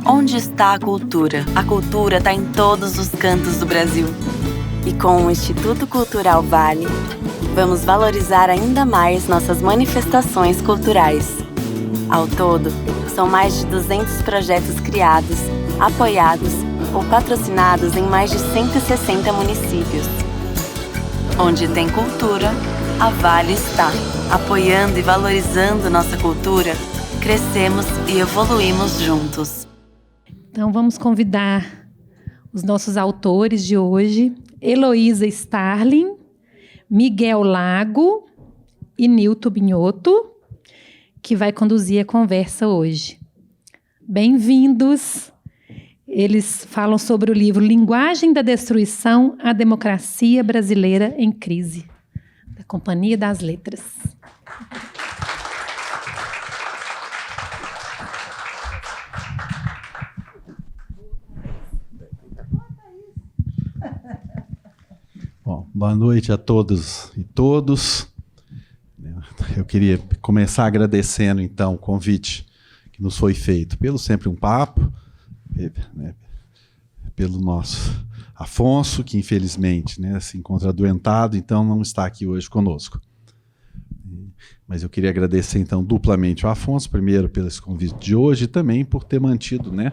Onde está a cultura? A cultura está em todos os cantos do Brasil. E com o Instituto Cultural Vale, vamos valorizar ainda mais nossas manifestações culturais. Ao todo, são mais de 200 projetos criados, apoiados ou patrocinados em mais de 160 municípios. Onde tem cultura, a Vale está. Apoiando e valorizando nossa cultura, crescemos e evoluímos juntos. Então, vamos convidar os nossos autores de hoje, Heloísa Starling, Miguel Lago e Nilton Binhoto, que vai conduzir a conversa hoje. Bem-vindos! Eles falam sobre o livro Linguagem da Destruição, a Democracia Brasileira em Crise, da Companhia das Letras. Bom, boa noite a todos e todos. Eu queria começar agradecendo, então, o convite que nos foi feito pelo Sempre um Papo, né, pelo nosso Afonso, que infelizmente, né, se encontra adoentado, então não está aqui hoje conosco. Mas eu queria agradecer, então, duplamente ao Afonso, primeiro pelo esse convite de hoje e também por ter mantido, né,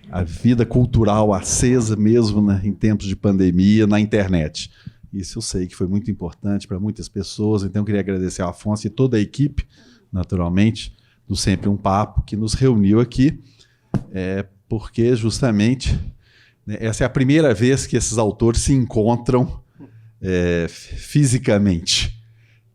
a vida cultural acesa mesmo, né, em tempos de pandemia na internet. Isso eu sei que foi muito importante para muitas pessoas, então eu queria agradecer ao Afonso e toda a equipe, naturalmente, do Sempre um Papo, que nos reuniu aqui, porque justamente, né, essa é a primeira vez que esses autores se encontram fisicamente.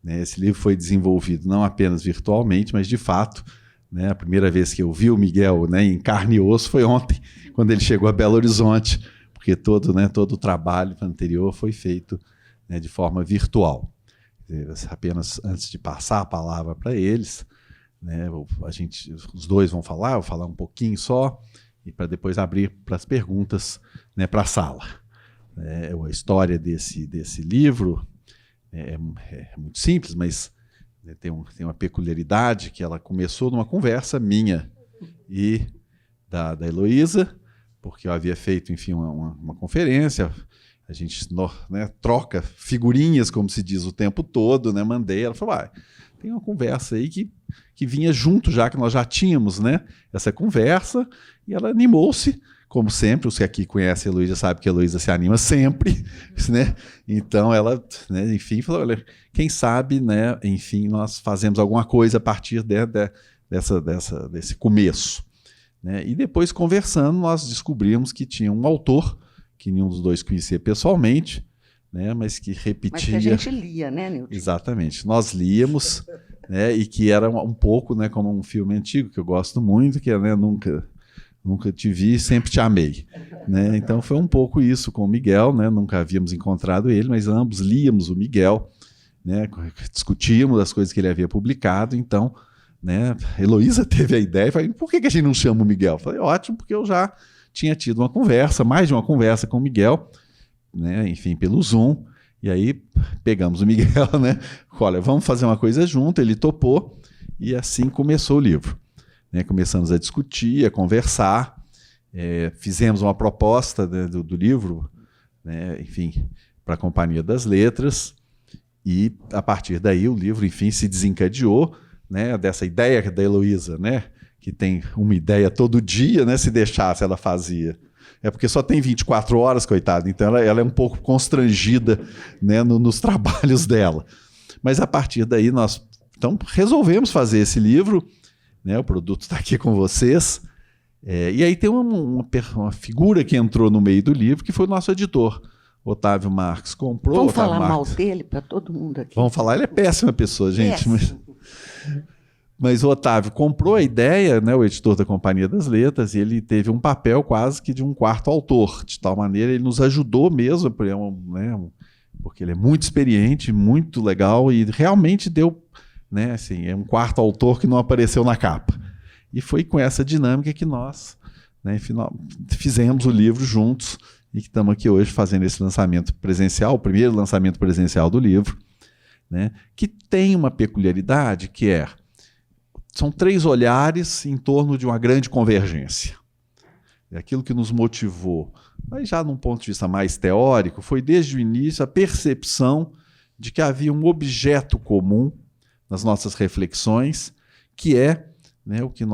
Né, esse livro foi desenvolvido não apenas virtualmente, mas de fato, né, a primeira vez que eu vi o Miguel, né, em carne e osso foi ontem, quando ele chegou a Belo Horizonte, porque todo o trabalho anterior foi feito, né, de forma virtual. Apenas antes de passar a palavra para eles, né, os dois vão falar, eu vou falar um pouquinho só, e para depois abrir para as perguntas, né, para a sala. A história desse livro é muito simples, mas, né, tem uma peculiaridade, que ela começou numa conversa minha e da Heloísa, porque eu havia feito, enfim, uma conferência, a gente, né, troca figurinhas, como se diz, o tempo todo, né, mandei, ela falou, tem uma conversa aí que vinha junto, já que nós já tínhamos, né, essa conversa, e ela animou-se, como sempre, os que aqui conhecem a Heloísa sabem que a Heloísa se anima sempre, né, então ela, né, enfim, falou, olha, quem sabe, né, enfim, nós fazemos alguma coisa a partir desse começo. Né? E depois, conversando, nós descobrimos que tinha um autor, que nenhum dos dois conhecia pessoalmente, né, mas que repetia... Mas que a gente lia, né, Nilton? Exatamente. Nós líamos, né, e que era um pouco, né, como um filme antigo, que eu gosto muito, que é, né, Nunca Te Vi, Sempre Te Amei. Né? Então foi um pouco isso com o Miguel, né? Nunca havíamos encontrado ele, mas ambos líamos o Miguel, né, discutíamos as coisas que ele havia publicado, então... Né? Heloísa teve a ideia e falou, por que a gente não chama o Miguel? Eu falei, ótimo, porque eu já tinha tido uma conversa, mais de uma conversa com o Miguel, né? Enfim, pelo Zoom, e aí pegamos o Miguel, né? Olha, vamos fazer uma coisa junto, ele topou, e assim começou o livro. Né? Começamos a discutir, a conversar, fizemos uma proposta, né, do livro, né, enfim, para a Companhia das Letras, e a partir daí o livro, enfim, se desencadeou, né, dessa ideia da Heloísa, né, que tem uma ideia todo dia, né, se deixasse ela fazia. É porque só tem 24 horas, coitada, então ela é um pouco constrangida, né, nos trabalhos dela. Mas a partir daí nós então, resolvemos fazer esse livro, né, o produto está aqui com vocês, e aí tem uma figura que entrou no meio do livro, que foi o nosso editor, Otávio Marques. Comprou. Vamos Otávio falar Marques. mal dele para todo mundo aqui. Vamos falar, ele é péssima pessoa, gente. Mas o Otávio comprou a ideia, né, o editor da Companhia das Letras, e ele teve um papel quase que de um quarto autor. De tal maneira, ele nos ajudou mesmo, né, porque ele é muito experiente, muito legal, e realmente deu, né, assim, é um quarto autor que não apareceu na capa. E foi com essa dinâmica que nós, né, fizemos o livro juntos, e que estamos aqui hoje fazendo esse lançamento presencial, o primeiro lançamento presencial do livro, né, que tem uma peculiaridade que são 3 olhares em torno de uma grande convergência. aquilo que nos motivou, mas já num ponto de vista mais teórico, foi desde o início a percepção de que havia um objeto comum nas nossas reflexões, que é, né, o que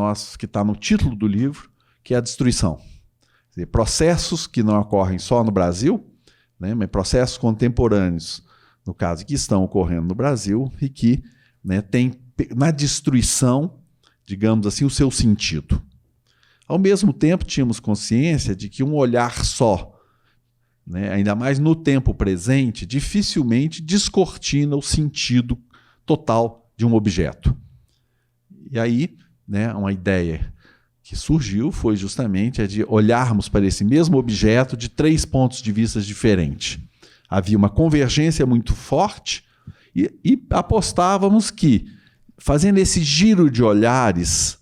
está no título do livro, que é a destruição. Quer dizer, processos que não ocorrem só no Brasil, né, mas processos contemporâneos, no caso, que estão ocorrendo no Brasil e que, né, têm na destruição, digamos assim, o seu sentido. Ao mesmo tempo, tínhamos consciência de que um olhar só, né, ainda mais no tempo presente, dificilmente descortina o sentido total de um objeto. E aí, né, uma ideia que surgiu foi justamente a de olharmos para esse mesmo objeto de 3 pontos de vista diferentes. Havia uma convergência muito forte e apostávamos que, fazendo esse giro de olhares,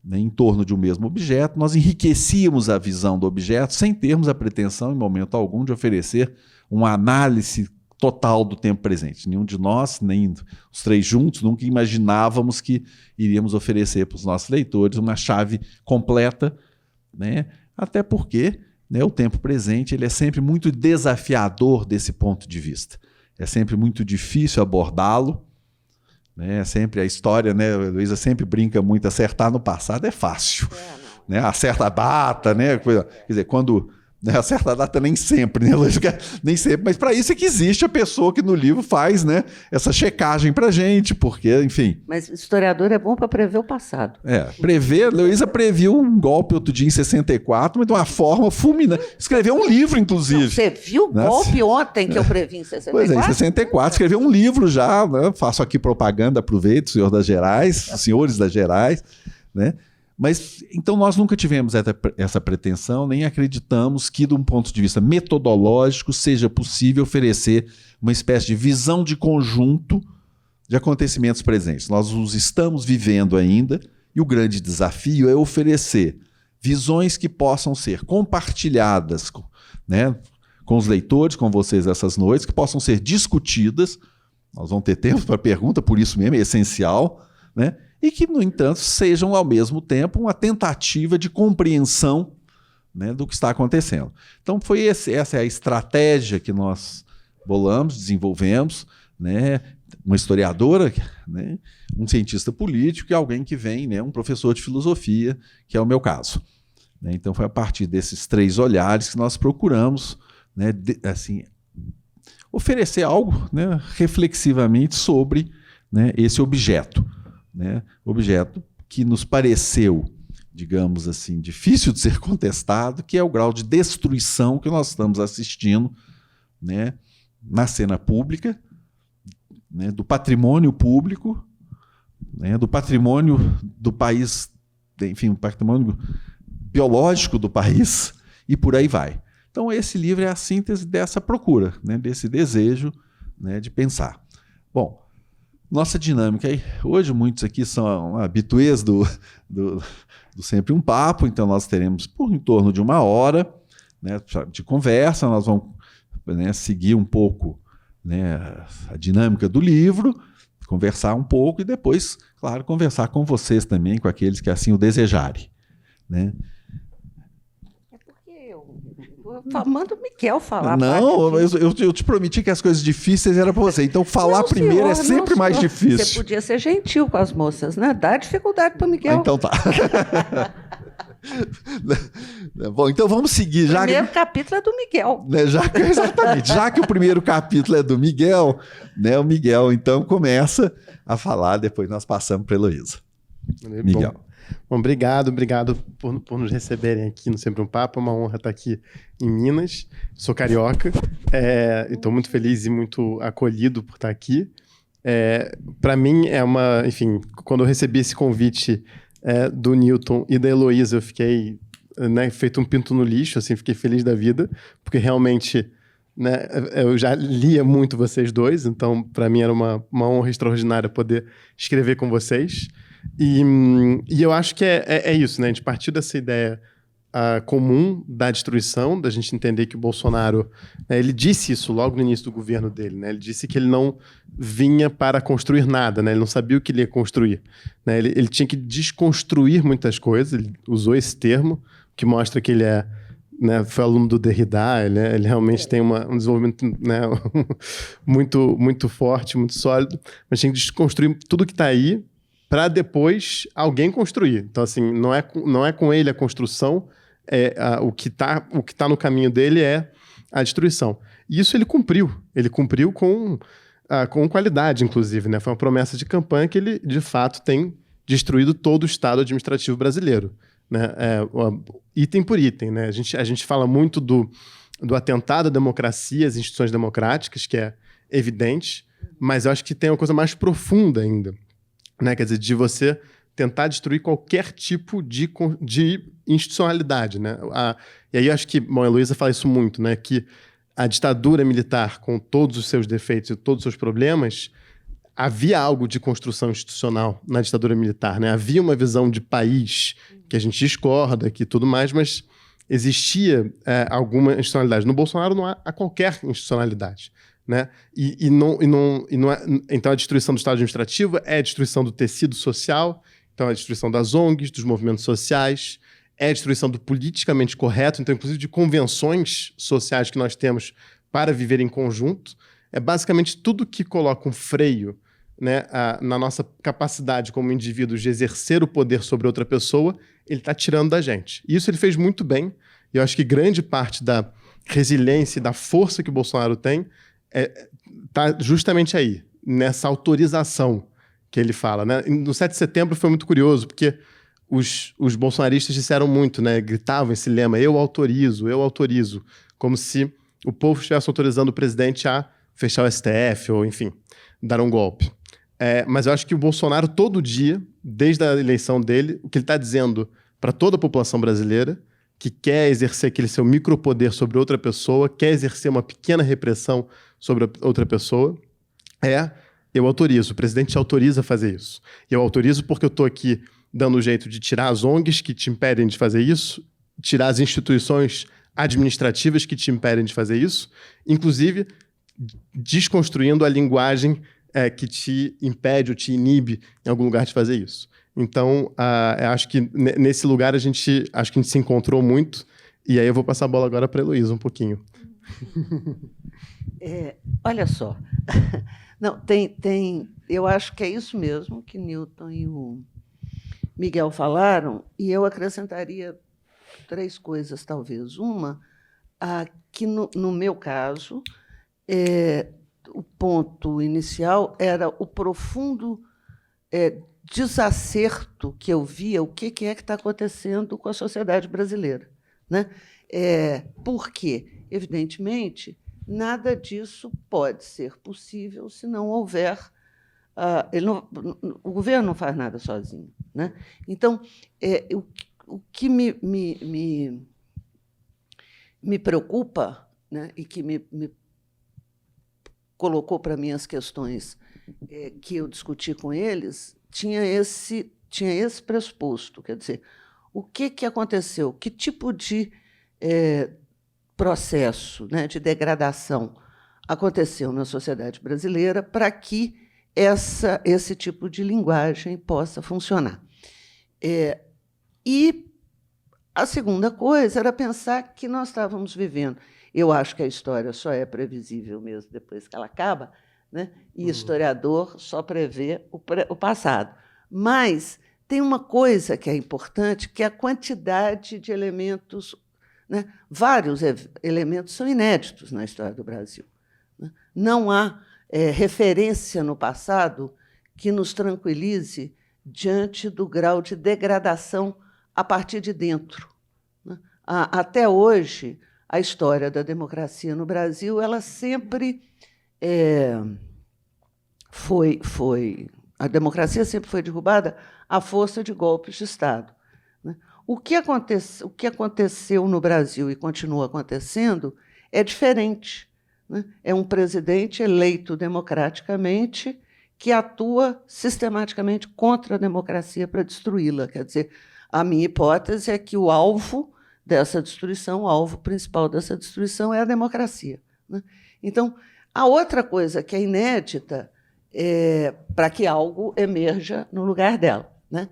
né, em torno de um mesmo objeto, nós enriquecíamos a visão do objeto sem termos a pretensão, em momento algum, de oferecer uma análise total do tempo presente. Nenhum de nós, nem os 3 juntos, nunca imaginávamos que iríamos oferecer para os nossos leitores uma chave completa, né? Até porque, né, o tempo presente ele é sempre muito desafiador desse ponto de vista. É sempre muito difícil abordá-lo, né? Sempre a história, né, a Heloísa sempre brinca muito, acertar no passado é fácil. Né? Acerta a data, né? Quer dizer, quando... Né, acerta a data nem sempre, né? Nem sempre, mas para isso é que existe a pessoa que no livro faz, né, essa checagem para a gente, porque, enfim... Mas historiador é bom para prever o passado. Prever, Heloísa previu um golpe outro dia em 64, mas de uma forma fulminante. Escreveu um livro, inclusive. Não, você viu o golpe ontem que eu previ em 64? Pois é, em 64, escreveu um livro já, né? Faço aqui propaganda, aproveito, senhor das Gerais, os senhores das Gerais, né? Mas, então, nós nunca tivemos essa pretensão, nem acreditamos que, de um ponto de vista metodológico, seja possível oferecer uma espécie de visão de conjunto de acontecimentos presentes. Nós os estamos vivendo ainda, e o grande desafio é oferecer visões que possam ser compartilhadas, né, com os leitores, com vocês essas noites, que possam ser discutidas. Nós vamos ter tempo para pergunta, por isso mesmo, é essencial, né? E que, no entanto, sejam, ao mesmo tempo, uma tentativa de compreensão, né, do que está acontecendo. Então, essa é a estratégia que nós bolamos, desenvolvemos, né, uma historiadora, né, um cientista político e alguém que vem, né, um professor de filosofia, que é o meu caso. Né? Então, foi a partir desses 3 olhares que nós procuramos, né, assim, oferecer algo, né, reflexivamente sobre, né, esse objeto. Né, objeto que nos pareceu, digamos assim, difícil de ser contestado, que é o grau de destruição que nós estamos assistindo, né, na cena pública, né, do patrimônio público, né, do patrimônio do país, enfim, o patrimônio biológico do país, e por aí vai. Então, esse livro é a síntese dessa procura, né, desse desejo, né, de pensar. Bom, nossa dinâmica aí, hoje muitos aqui são habituês do Sempre um Papo, então nós teremos por em torno de 1 hora, né, de conversa, nós vamos, né, seguir um pouco, né, a dinâmica do livro, conversar um pouco e depois, claro, conversar com vocês também, com aqueles que assim o desejarem. Né? Manda o Miguel falar. Não, eu te prometi que as coisas difíceis eram para você. Então, falar primeiro é sempre mais difícil. Você podia ser gentil com as moças, né? Dá dificuldade para o Miguel. Então tá. Bom, então vamos seguir. O primeiro capítulo é do Miguel. Né, exatamente. Já que o primeiro capítulo é do Miguel, né, o Miguel então começa a falar, depois nós passamos para a Heloísa. Miguel. Bom, obrigado por nos receberem aqui no Sempre um Papo. É uma honra estar aqui em Minas. Sou carioca, estou muito feliz e muito acolhido por estar aqui. Para mim é uma... Enfim, quando eu recebi esse convite do Newton e da Heloísa, eu fiquei, né, feito um pinto no lixo, assim, fiquei feliz da vida, porque realmente, né, eu já lia muito vocês dois, então para mim era uma honra extraordinária poder escrever com vocês. E eu acho que é isso, né? A gente partiu dessa ideia comum da destruição, da gente entender que o Bolsonaro, né, ele disse isso logo no início do governo dele, né, ele disse que ele não vinha para construir nada, né, ele não sabia o que ele ia construir, né, ele tinha que desconstruir muitas coisas, ele usou esse termo, que mostra que ele né, foi aluno do Derrida, ele realmente tem um desenvolvimento, né, muito, muito forte, muito sólido, mas tinha que desconstruir tudo que está aí para depois alguém construir. Então, assim, não é com ele a construção, o que tá no caminho dele é a destruição. E isso ele cumpriu com qualidade, inclusive, né? Foi uma promessa de campanha que ele, de fato, tem destruído todo o Estado administrativo brasileiro, né? Item por item, né? A gente fala muito do atentado à democracia, às instituições democráticas, que é evidente, mas eu acho que tem uma coisa mais profunda ainda, né? Quer dizer, de você tentar destruir qualquer tipo de institucionalidade, né? E aí eu acho que, bom, a Heloísa fala isso muito, né? Que a ditadura militar, com todos os seus defeitos e todos os seus problemas, havia algo de construção institucional na ditadura militar, né? Havia uma visão de país que a gente discorda, que tudo mais, mas existia alguma institucionalidade. No Bolsonaro não há qualquer institucionalidade, né? Então a destruição do Estado administrativo é a destruição do tecido social, então é a destruição das ONGs, dos movimentos sociais, é a destruição do politicamente correto, então inclusive de convenções sociais que nós temos para viver em conjunto. É basicamente tudo que coloca um freio, né, na nossa capacidade como indivíduos de exercer o poder sobre outra pessoa, ele está tirando da gente. E isso ele fez muito bem, e eu acho que grande parte da resiliência e da força que o Bolsonaro tem está justamente aí, nessa autorização que ele fala, né? No 7 de setembro foi muito curioso, porque os bolsonaristas disseram muito, né? Gritavam esse lema, eu autorizo, como se o povo estivesse autorizando o presidente a fechar o STF, ou enfim, dar um golpe. Mas eu acho que o Bolsonaro, todo dia, desde a eleição dele, o que ele está dizendo para toda a população brasileira, que quer exercer aquele seu micropoder sobre outra pessoa, quer exercer uma pequena repressão sobre outra pessoa, eu autorizo, o presidente te autoriza a fazer isso. E eu autorizo porque eu estou aqui dando o jeito de tirar as ONGs que te impedem de fazer isso, tirar as instituições administrativas que te impedem de fazer isso, inclusive desconstruindo a linguagem que te impede ou te inibe em algum lugar de fazer isso. Então, eu acho que nesse lugar acho que a gente se encontrou muito, e aí eu vou passar a bola agora para a Heloísa um pouquinho. Olha só, não, eu acho que é isso mesmo que Newton e o Miguel falaram, e eu acrescentaria 3 coisas, talvez. Uma, que no meu caso, o ponto inicial era o profundo desacerto que eu via, o que é que está acontecendo com a sociedade brasileira, né? Por quê? Evidentemente, nada disso pode ser possível se não houver... o governo não faz nada sozinho, né? Então, o que me preocupa, né, e que me colocou para mim as questões que eu discuti com eles, tinha esse pressuposto, quer dizer, o que aconteceu, que tipo de processo, né, de degradação aconteceu na sociedade brasileira para que esse tipo de linguagem possa funcionar. E a segunda coisa era pensar que nós estávamos vivendo. Eu acho que a história só é previsível mesmo depois que ela acaba, né? E historiador só prevê o passado. Mas tem uma coisa que é importante, que é a quantidade de elementos, né? Vários elementos são inéditos na história do Brasil, né? Não há referência no passado que nos tranquilize diante do grau de degradação a partir de dentro, né? Até hoje, a história da democracia no Brasil, ela sempre a democracia sempre foi derrubada à força de golpes de Estado, né? O que aconteceu no Brasil e continua acontecendo é diferente, né? É um presidente eleito democraticamente que atua sistematicamente contra a democracia para destruí-la. Quer dizer, a minha hipótese é que o alvo dessa destruição, o alvo principal dessa destruição é a democracia, né? Então, a outra coisa que é inédita para que algo emerja no lugar dela, né?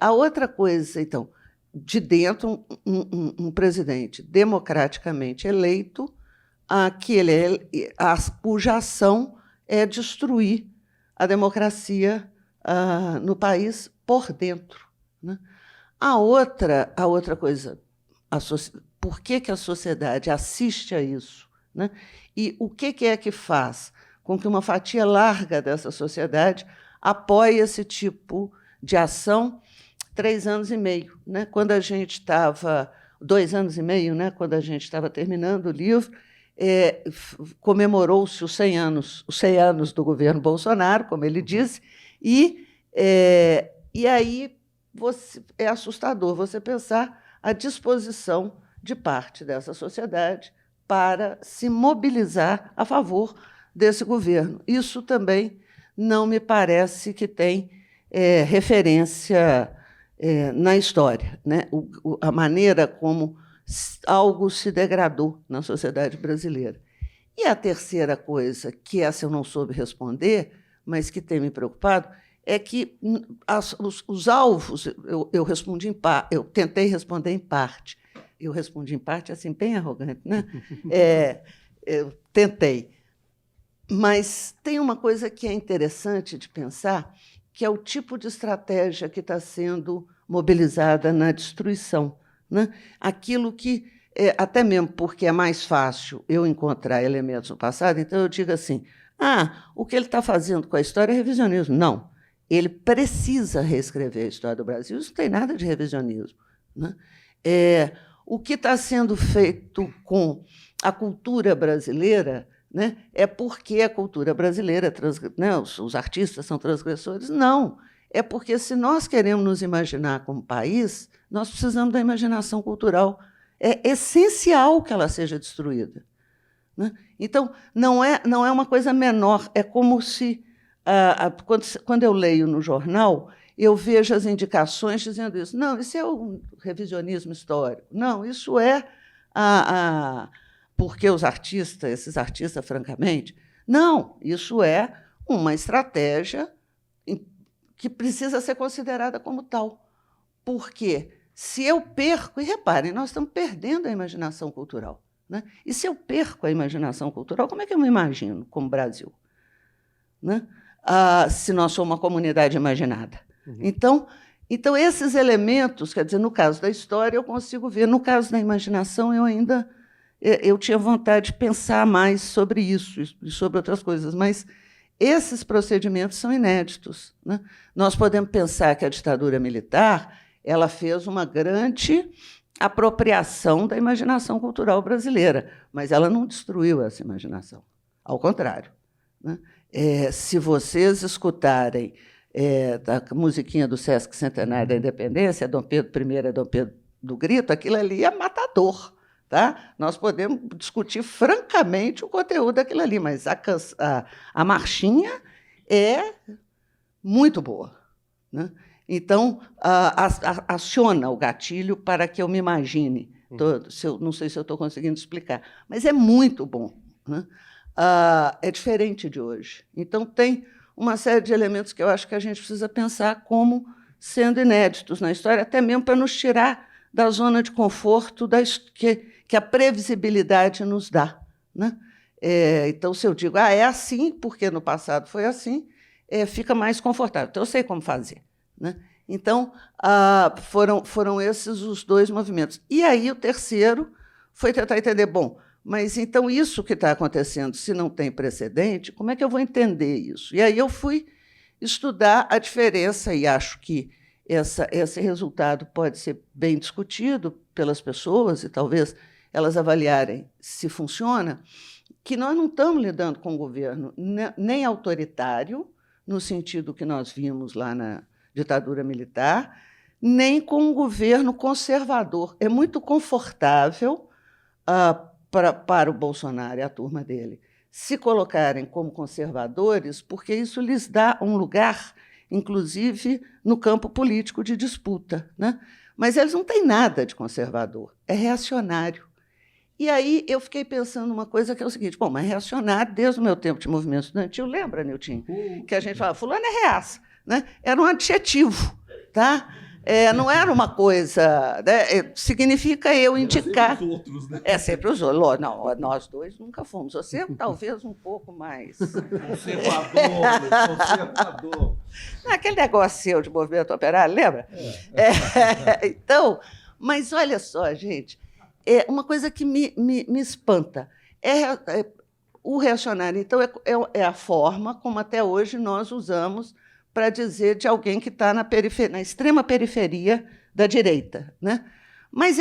A outra coisa, então, de dentro, um presidente democraticamente eleito, cuja ação é destruir a democracia no país por dentro, né? A outra coisa, por que a sociedade assiste a isso, né? E o que é que faz com que uma fatia larga dessa sociedade apoie esse tipo de ação 3 anos e meio, né? Quando a gente estava 2 anos e meio, né? Quando a gente estava terminando o livro, comemorou-se os 100 anos do governo Bolsonaro, como ele disse, e aí é assustador você pensar a disposição de parte dessa sociedade para se mobilizar a favor desse governo. Isso também não me parece que tem referência na história, né? A maneira como algo se degradou na sociedade brasileira. E a terceira coisa, que essa eu não soube responder, mas que tem me preocupado, é que os alvos, eu tentei responder em parte. Eu respondi em parte, assim, bem arrogante, né? Eu tentei. Mas tem uma coisa que é interessante de pensar, que é o tipo de estratégia que está sendo mobilizada na destruição, né? Aquilo que, até mesmo porque é mais fácil eu encontrar elementos no passado, então eu digo assim, o que ele está fazendo com a história é revisionismo. Não, ele precisa reescrever a história do Brasil, isso não tem nada de revisionismo, né? O que está sendo feito com a cultura brasileira, né, é porque a cultura brasileira, né, os artistas são transgressores? Não. É porque, se nós queremos nos imaginar como país, nós precisamos da imaginação cultural. É essencial que ela seja destruída, né? Então, não é uma coisa menor. É como se, quando eu leio no jornal, eu vejo as indicações dizendo isso. Não, isso é um revisionismo histórico. Não, isso é porque esses artistas, francamente... Não, isso é uma estratégia que precisa ser considerada como tal. Porque se eu perco... E reparem, nós estamos perdendo a imaginação cultural, né? E se eu perco a imaginação cultural, como é que eu me imagino como Brasil, né? Se nós somos uma comunidade imaginada. Uhum. Então, esses elementos, quer dizer, no caso da história, eu consigo ver. No caso da imaginação, eu tinha vontade de pensar mais sobre isso e sobre outras coisas, mas esses procedimentos são inéditos, né? Nós podemos pensar que a ditadura militar ela fez uma grande apropriação da imaginação cultural brasileira, mas ela não destruiu essa imaginação. Ao contrário, né? Se vocês escutarem a musiquinha do Sesc Centenário da Independência, Dom Pedro I é Dom Pedro do Grito, aquilo ali é matador. Tá? Nós podemos discutir francamente o conteúdo daquilo ali, mas a marchinha é muito boa, né? Então, aciona o gatilho para que eu me imagine. Não sei se eu estou conseguindo explicar, mas é muito bom, né? É diferente de hoje. Então, tem uma série de elementos que eu acho que a gente precisa pensar como sendo inéditos na história, até mesmo para nos tirar da zona de conforto que a previsibilidade nos dá, né? Então, se eu digo, é assim, porque no passado foi assim, fica mais confortável. Então, eu sei como fazer, né? Então, foram esses os 2 movimentos. E aí, o terceiro foi tentar entender, mas então isso que está acontecendo, se não tem precedente, como é que eu vou entender isso? E aí eu fui estudar a diferença, e acho que esse resultado pode ser bem discutido pelas pessoas, e talvez elas avaliarem se funciona, que nós não estamos lidando com um governo nem autoritário, no sentido que nós vimos lá na ditadura militar, nem com um governo conservador. É muito confortável para o Bolsonaro e a turma dele se colocarem como conservadores, porque isso lhes dá um lugar, inclusive, no campo político de disputa, né? Mas eles não têm nada de conservador, é reacionário. E aí eu fiquei pensando uma coisa que é o seguinte, bom, mas reacionário, desde o meu tempo de movimento estudantil, lembra, Nilton? Que a gente falava, fulano é reaça, né? Era um adjetivo, tá? Não era uma coisa, né? Significa eu indicar. Sempre os outros, né? Sempre os outros. Não, nós dois nunca fomos. Você talvez um pouco mais. Conservador. Aquele negócio seu de movimento operário, lembra? Então, mas olha só, gente, uma coisa que me espanta o reacionário. Então, é a forma como até hoje nós usamos para dizer de alguém que está na extrema periferia da direita, né? Mas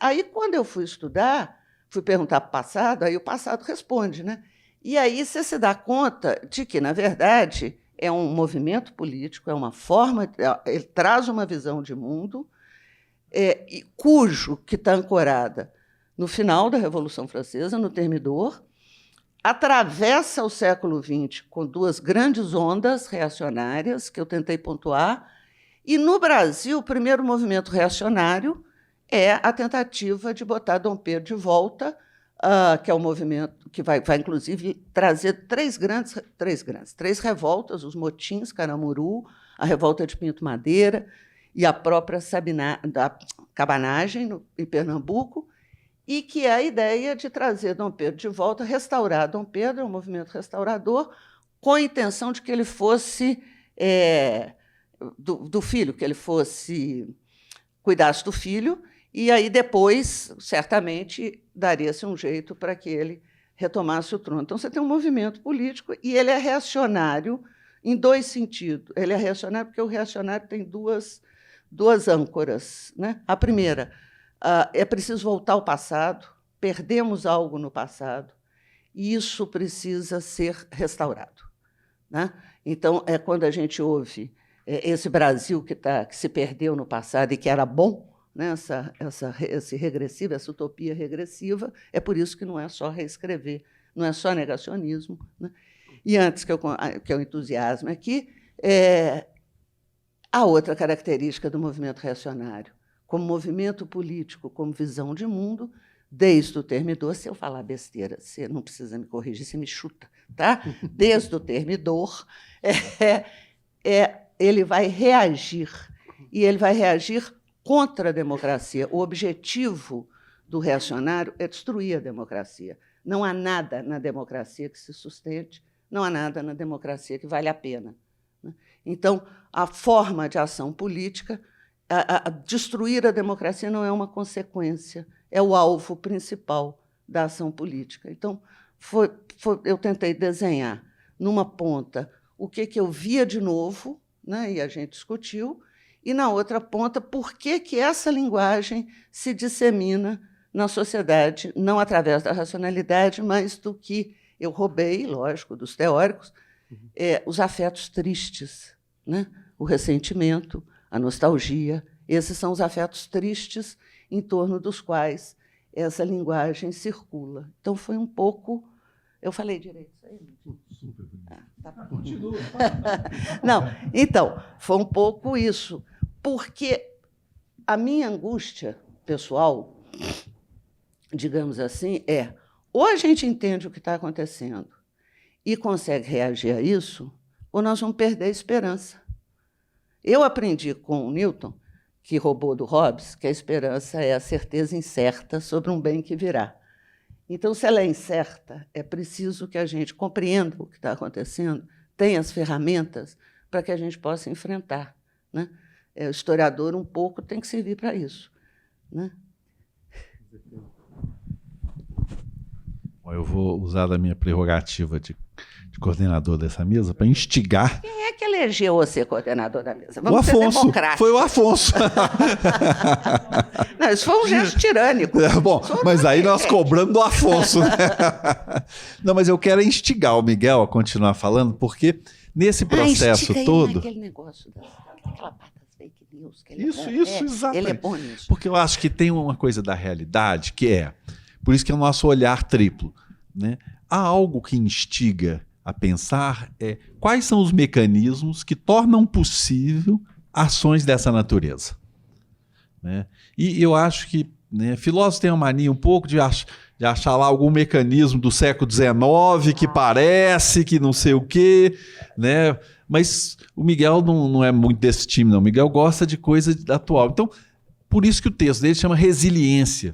aí, quando eu fui estudar, fui perguntar para o passado, aí o passado responde, né? E aí você se dá conta de que, na verdade, é um movimento político, é uma forma, ele traz uma visão de mundo, cujo que está ancorada no final da Revolução Francesa, no Thermidor, atravessa o século XX com duas grandes ondas reacionárias, que eu tentei pontuar, e, no Brasil, o primeiro movimento reacionário é a tentativa de botar Dom Pedro de volta, que é um movimento que vai inclusive, trazer três revoltas, os motins, Caramuru, a revolta de Pinto Madeira e a própria da cabanagem em Pernambuco, e que é a ideia de trazer Dom Pedro de volta, restaurar Dom Pedro, um movimento restaurador, com a intenção de que ele fosse do filho, que ele cuidasse do filho, e aí depois, certamente, daria-se um jeito para que ele retomasse o trono. Então, você tem um movimento político e ele é reacionário em dois sentidos. Ele é reacionário porque o reacionário tem duas âncoras, né? A primeira, é preciso voltar ao passado, perdemos algo no passado, e isso precisa ser restaurado, né? Então, quando a gente ouve esse Brasil que se perdeu no passado e que era bom, né? Essa utopia regressiva, é por isso que não é só reescrever, não é só negacionismo, né? E antes que eu entusiasme aqui, a outra característica do movimento reacionário, como movimento político, como visão de mundo, desde o Thermidor, se eu falar besteira, você não precisa me corrigir, você me chuta, tá? Desde o Thermidor, ele vai reagir, e ele vai reagir contra a democracia. O objetivo do reacionário é destruir a democracia. Não há nada na democracia que se sustente, não há nada na democracia que vale a pena. Então, a forma de ação política, destruir a democracia não é uma consequência, é o alvo principal da ação política. Então, eu tentei desenhar, numa ponta, o que eu via de novo, né, e a gente discutiu, e, na outra ponta, por que essa linguagem se dissemina na sociedade, não através da racionalidade, mas do que eu roubei, lógico, dos teóricos, os afetos tristes, né? O ressentimento, a nostalgia. Esses são os afetos tristes em torno dos quais essa linguagem circula. Então, foi um pouco... Eu falei direito isso aí? Super bonito. Tá bom. Continua. Não, então, foi um pouco isso. Porque a minha angústia pessoal, digamos assim, ou a gente entende o que está acontecendo e consegue reagir a isso, ou nós vamos perder a esperança. Eu aprendi com o Newton, que roubou do Hobbes, que a esperança é a certeza incerta sobre um bem que virá. Então, se ela é incerta, é preciso que a gente compreenda o que está acontecendo, tenha as ferramentas para que a gente possa enfrentar, né? O historiador, um pouco, tem que servir para isso, né? Bom, eu vou usar da minha prerrogativa de coordenador dessa mesa para instigar. Quem é que elegeu você coordenador da mesa? O Afonso. Foi o Afonso. Não, isso foi um gesto tirânico. Bom, mas aí nós cobrando do Afonso, né? Não, mas eu quero instigar o Miguel a continuar falando, porque nesse processo todo... Aquele negócio daquela parte das fake news. Que ele Isso, exatamente. Ele é bom nisso. Porque eu acho que tem uma coisa da realidade que por isso que é o nosso olhar triplo, né? Há algo que instiga a pensar quais são os mecanismos que tornam possível ações dessa natureza. né? E eu acho que, né, filósofos têm uma mania um pouco de achar lá algum mecanismo do século XIX que parece que não sei o quê, né? Mas o Miguel não é muito desse time, não. O Miguel gosta de coisa atual. Então, por isso que o texto dele chama Resiliência.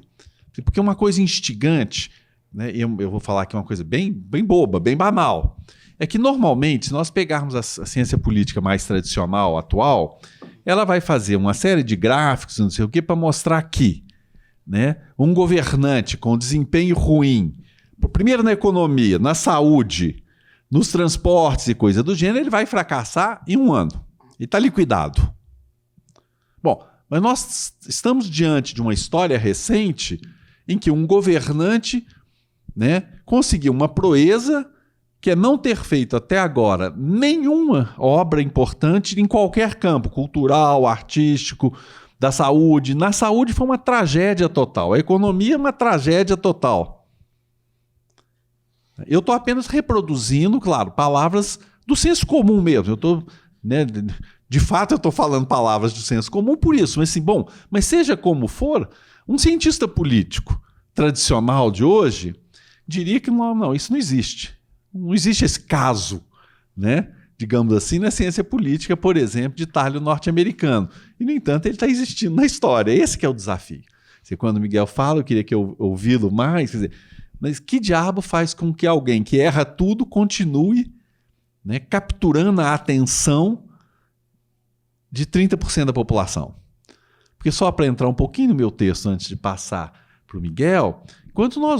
Porque é uma coisa instigante, né? E eu vou falar aqui uma coisa bem boba, bem banal. É que, normalmente, se nós pegarmos a ciência política mais tradicional, atual, ela vai fazer uma série de gráficos, não sei o quê, para mostrar que, né, um governante com desempenho ruim, primeiro na economia, na saúde, nos transportes e coisa do gênero, ele vai fracassar em 1 ano. Ele está liquidado. Bom, mas nós estamos diante de uma história recente em que um governante, né, conseguiu uma proeza que é não ter feito até agora nenhuma obra importante em qualquer campo, cultural, artístico, da saúde. Na saúde foi uma tragédia total. A economia é uma tragédia total. Eu estou apenas reproduzindo, claro, palavras do senso comum mesmo. Eu estou, né, de fato, eu estou falando palavras do senso comum por isso. Mas, assim, bom, mas seja como for, um cientista político tradicional de hoje diria que não, isso não existe. Não existe esse caso, né, digamos assim, na ciência política, por exemplo, de talho norte-americano. E, no entanto, ele está existindo na história. Esse que é o desafio. Quando o Miguel fala, eu queria que eu ouvi-lo mais, quer dizer, mas que diabo faz com que alguém que erra tudo continue, né, capturando a atenção de 30% da população? Porque só para entrar um pouquinho no meu texto antes de passar para o Miguel,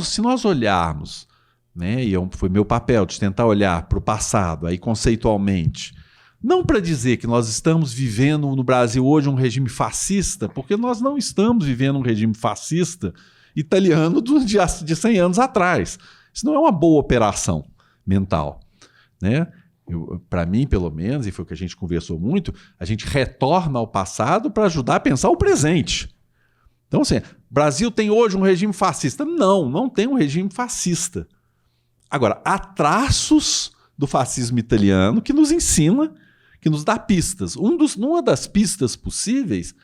se nós olharmos, né, e foi meu papel de tentar olhar para o passado, aí conceitualmente, não para dizer que nós estamos vivendo no Brasil hoje um regime fascista, porque nós não estamos vivendo um regime fascista italiano de 100 anos atrás. Isso não é uma boa operação mental, né? Para mim, pelo menos, e foi o que a gente conversou muito, a gente retorna ao passado para ajudar a pensar o presente. Então, assim, Brasil tem hoje um regime fascista? Não tem um regime fascista. Agora, há traços do fascismo italiano que nos ensina, que nos dá pistas. Uma das pistas possíveis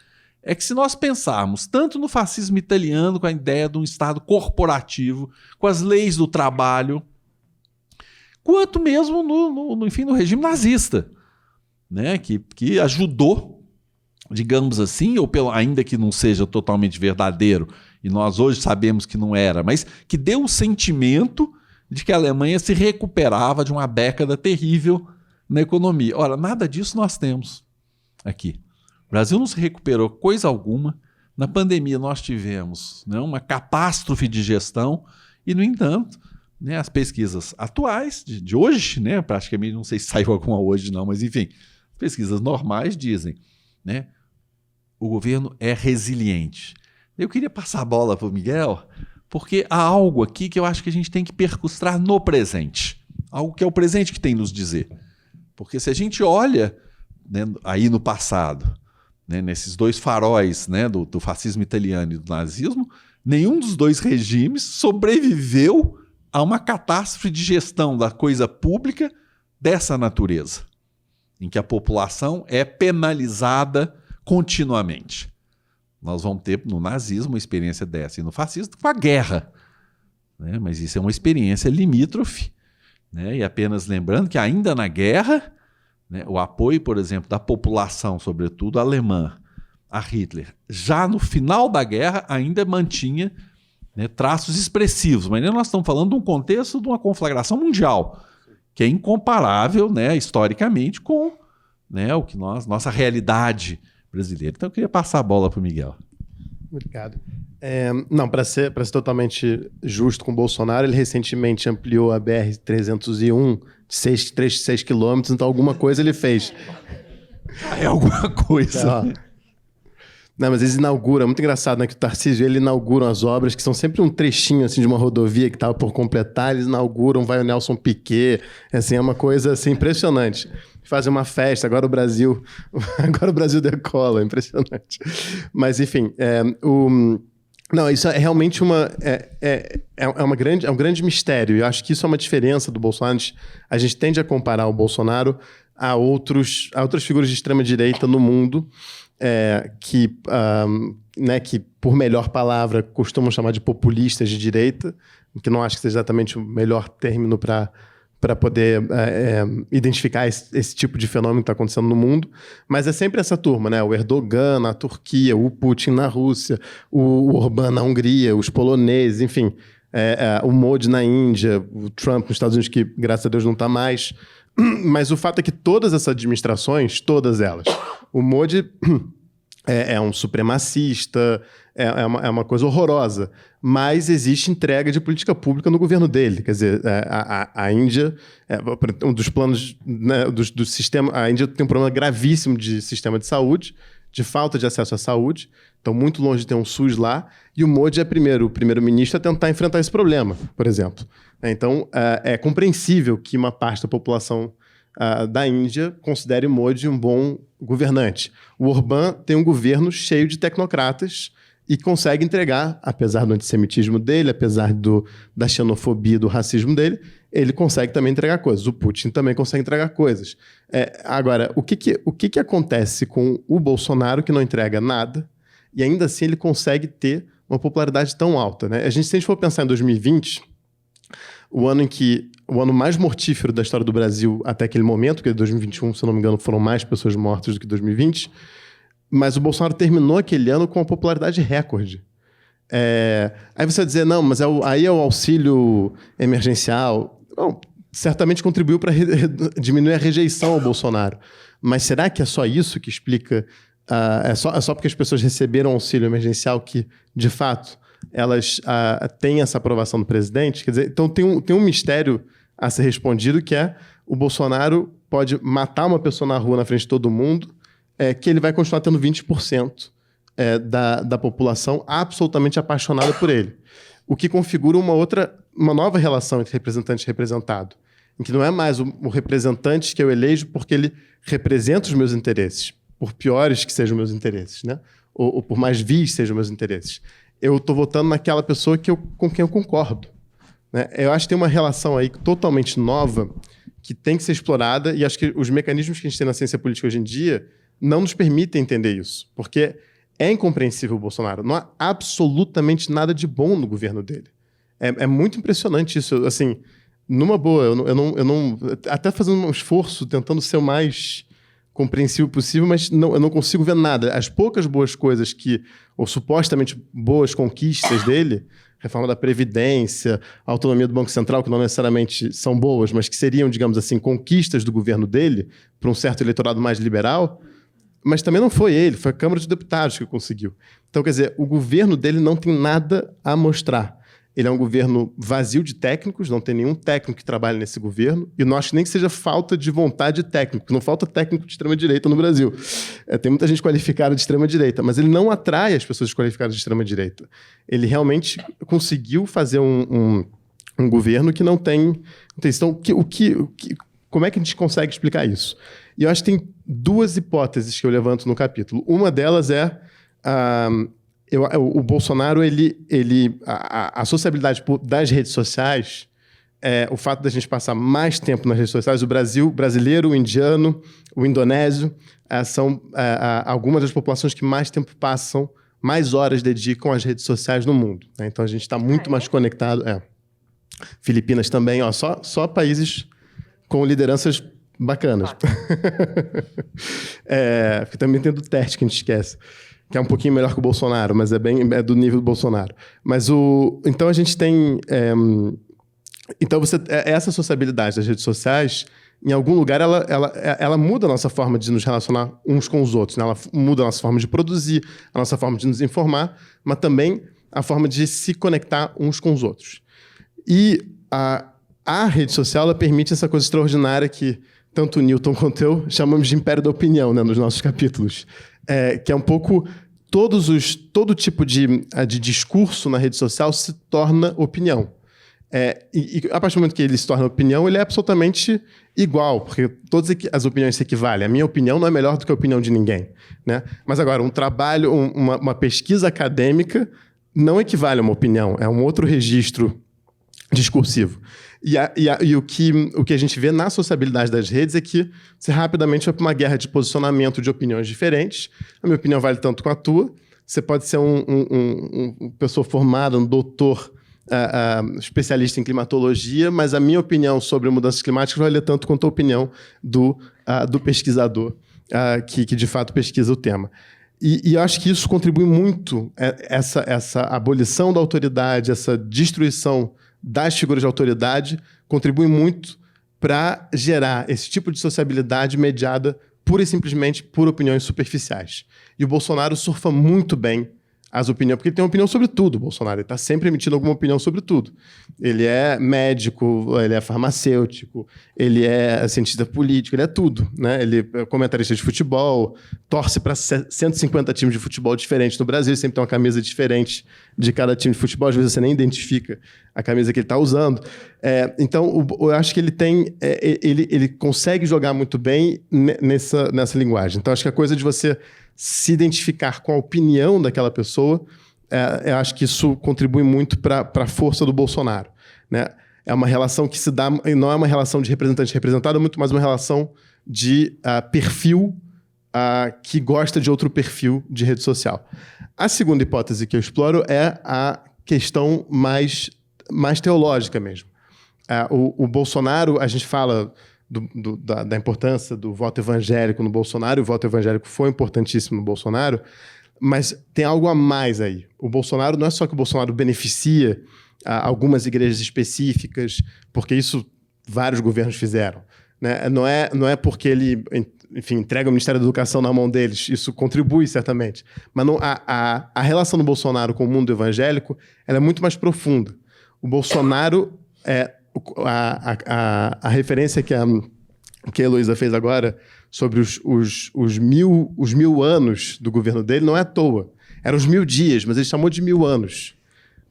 é que, se nós pensarmos tanto no fascismo italiano, com a ideia de um Estado corporativo, com as leis do trabalho, quanto mesmo no regime nazista, né, que ajudou, digamos assim, ainda que não seja totalmente verdadeiro, e nós hoje sabemos que não era, mas que deu um sentimento de que a Alemanha se recuperava de uma década terrível na economia. Ora, nada disso nós temos aqui. O Brasil não se recuperou coisa alguma. Na pandemia nós tivemos, né, uma catástrofe de gestão e, no entanto, né, as pesquisas atuais de hoje, né, praticamente, não sei se saiu alguma hoje não, mas enfim, as pesquisas normais dizem, né, o governo é resiliente. Eu queria passar a bola para o Miguel, porque há algo aqui que eu acho que a gente tem que percustrar no presente. Algo que é o presente que tem nos dizer. Porque se a gente olha, né, aí no passado, né, nesses dois faróis, né, do fascismo italiano e do nazismo, nenhum dos dois regimes sobreviveu a uma catástrofe de gestão da coisa pública dessa natureza, em que a população é penalizada continuamente. Nós vamos ter no nazismo uma experiência dessa e no fascismo com a guerra, né? Mas isso é uma experiência limítrofe, né? E apenas lembrando que ainda na guerra, né, o apoio, por exemplo, da população, sobretudo alemã, a Hitler, já no final da guerra ainda mantinha, né, traços expressivos, mas nós estamos falando de um contexto de uma conflagração mundial, que é incomparável, né, historicamente com, né, o que nossa realidade brasileira. Então eu queria passar a bola para o Miguel. Obrigado. Não, para ser totalmente justo com o Bolsonaro, ele recentemente ampliou a BR-301 de 6 quilômetros, então alguma coisa ele fez. É alguma coisa. Não, mas eles inauguram, é muito engraçado, né, que o Tarcísio, ele inaugura as obras que são sempre um trechinho assim de uma rodovia que estava por completar, eles inauguram, vai o Nelson Piquet, assim, é uma coisa assim impressionante. Fazem uma festa, agora o Brasil decola, impressionante. Mas enfim, não, isso é realmente é um grande mistério. Eu acho que isso é uma diferença do Bolsonaro. A gente tende a comparar o Bolsonaro a outras figuras de extrema direita no mundo, que né, que, por melhor palavra, costumam chamar de populistas de direita, que não acho que seja exatamente o melhor término para poder identificar esse tipo de fenômeno que está acontecendo no mundo, mas é sempre essa turma, né? O Erdogan na Turquia, o Putin na Rússia, o Orbán na Hungria, os poloneses, enfim, o Modi na Índia, o Trump nos Estados Unidos, que graças a Deus não está mais. Mas o fato é que todas essas administrações, todas elas, o Modi é um supremacista, é uma coisa horrorosa, mas existe entrega de política pública no governo dele. Quer dizer, a Índia, um dos planos, né, do sistema, a Índia tem um problema gravíssimo de sistema de saúde, de falta de acesso à saúde, então muito longe de ter um SUS lá, e o Modi é o primeiro-ministro a tentar enfrentar esse problema, por exemplo. Então, é compreensível que uma parte da população da Índia considere o Modi um bom governante. O Orbán tem um governo cheio de tecnocratas e consegue entregar, apesar do antissemitismo dele, apesar da xenofobia, do racismo dele, ele consegue também entregar coisas. O Putin também consegue entregar coisas. Agora, o que acontece com o Bolsonaro, que não entrega nada, e ainda assim ele consegue ter uma popularidade tão alta, né? Se a gente for pensar em 2020, o ano mais mortífero da história do Brasil até aquele momento, porque em 2021, se eu não me engano, foram mais pessoas mortas do que 2020, mas o Bolsonaro terminou aquele ano com uma popularidade recorde. Aí você vai dizer, não, mas aí é o auxílio emergencial. Não, certamente contribuiu para diminuir a rejeição ao Bolsonaro. Mas será que é só isso que explica? É só porque as pessoas receberam auxílio emergencial que, de fato, elas têm essa aprovação do presidente? Quer dizer, então tem um mistério a ser respondido, que é o Bolsonaro pode matar uma pessoa na rua na frente de todo mundo, que ele vai continuar tendo 20% da população absolutamente apaixonada por ele. O que configura uma nova relação entre representante e representado, em que não é mais o representante que eu elejo porque ele representa os meus interesses, por piores que sejam meus interesses, né? Ou por mais vis sejam meus interesses. Eu estou votando naquela pessoa com quem eu concordo, né? Eu acho que tem uma relação aí totalmente nova que tem que ser explorada, e acho que os mecanismos que a gente tem na ciência política hoje em dia não nos permitem entender isso, porque é incompreensível o Bolsonaro. Não há absolutamente nada de bom no governo dele. É muito impressionante isso. Assim, numa boa, eu não até fazendo um esforço, tentando ser o mais compreensível possível, mas eu não consigo ver nada. As poucas boas coisas ou supostamente boas conquistas dele, reforma da Previdência, autonomia do Banco Central, que não necessariamente são boas, mas que seriam, digamos assim, conquistas do governo dele, para um certo eleitorado mais liberal, mas também não foi ele, foi a Câmara dos Deputados que conseguiu. Então, quer dizer, o governo dele não tem nada a mostrar. Ele é um governo vazio de técnicos, não tem nenhum técnico que trabalhe nesse governo, e não acho nem que seja falta de vontade de técnico, porque não falta técnico de extrema-direita no Brasil. Tem muita gente qualificada de extrema-direita, mas ele não atrai as pessoas qualificadas de extrema-direita. Ele realmente conseguiu fazer um governo que não tem... Então, como é que a gente consegue explicar isso? E eu acho que tem duas hipóteses que eu levanto no capítulo. Uma delas é... o Bolsonaro, a sociabilidade das redes sociais, o fato da gente passar mais tempo nas redes sociais, o brasileiro, o indiano, o indonésio, são algumas das populações que mais tempo passam, mais horas dedicam às redes sociais no mundo, né? Então a gente está muito mais conectado. Filipinas também, só países com lideranças bacanas. Porque também tem do Teste que a gente esquece, que é um pouquinho melhor que o Bolsonaro, mas é do nível do Bolsonaro. Mas então a gente tem... Então essa sociabilidade das redes sociais, em algum lugar, ela muda a nossa forma de nos relacionar uns com os outros, né? Ela muda a nossa forma de produzir, a nossa forma de nos informar, mas também a forma de se conectar uns com os outros. E a rede social, ela permite essa coisa extraordinária que tanto o Newton quanto eu chamamos de império da opinião, né, nos nossos capítulos. Que é um pouco... Todo tipo de discurso na rede social se torna opinião. E a partir do momento que ele se torna opinião, ele é absolutamente igual, porque todas as opiniões se equivalem. A minha opinião não é melhor do que a opinião de ninguém, né? Mas agora, um trabalho, uma pesquisa acadêmica não equivale a uma opinião, é um outro registro discursivo. E o que a gente vê na sociabilidade das redes é que você rapidamente vai para uma guerra de posicionamento de opiniões diferentes. A minha opinião vale tanto com a tua. você pode ser uma pessoa formada, um doutor especialista em climatologia, mas a minha opinião sobre mudanças climáticas vai ler tanto quanto a opinião do pesquisador que de fato pesquisa o tema. E eu acho que isso contribui muito, essa abolição da autoridade, essa destruição das figuras de autoridade, contribui muito para gerar esse tipo de sociabilidade mediada pura e simplesmente por opiniões superficiais. E o Bolsonaro surfa muito bem as opiniões, porque ele tem uma opinião sobre tudo, o Bolsonaro. Ele está sempre emitindo alguma opinião sobre tudo. Ele é médico, ele é farmacêutico, ele é cientista político, ele é tudo, né? Ele é comentarista de futebol, torce para 150 times de futebol diferentes no Brasil, sempre tem uma camisa diferente de cada time de futebol, às vezes você nem identifica a camisa que ele está usando. Então, eu acho que ele consegue jogar muito bem nessa linguagem. Então, acho que a coisa de você se identificar com a opinião daquela pessoa, eu acho que isso contribui muito para a força do Bolsonaro, né? É uma relação que se dá, não é uma relação de representante representado, é muito mais uma relação de perfil que gosta de outro perfil de rede social. A segunda hipótese que eu exploro é a questão mais teológica mesmo. O Bolsonaro, a gente fala da importância do voto evangélico no Bolsonaro, e o voto evangélico foi importantíssimo no Bolsonaro, mas tem algo a mais aí. O Bolsonaro, não é só que o Bolsonaro beneficia algumas igrejas específicas, porque isso vários governos fizeram, né? Não é porque ele, enfim, entrega o Ministério da Educação na mão deles, isso contribui certamente, mas a relação do Bolsonaro com o mundo evangélico, ela é muito mais profunda. O Bolsonaro a referência que a Heloísa fez agora sobre os 1000 anos do governo dele não é à toa. Eram os 1000 dias, mas ele chamou de 1000 anos.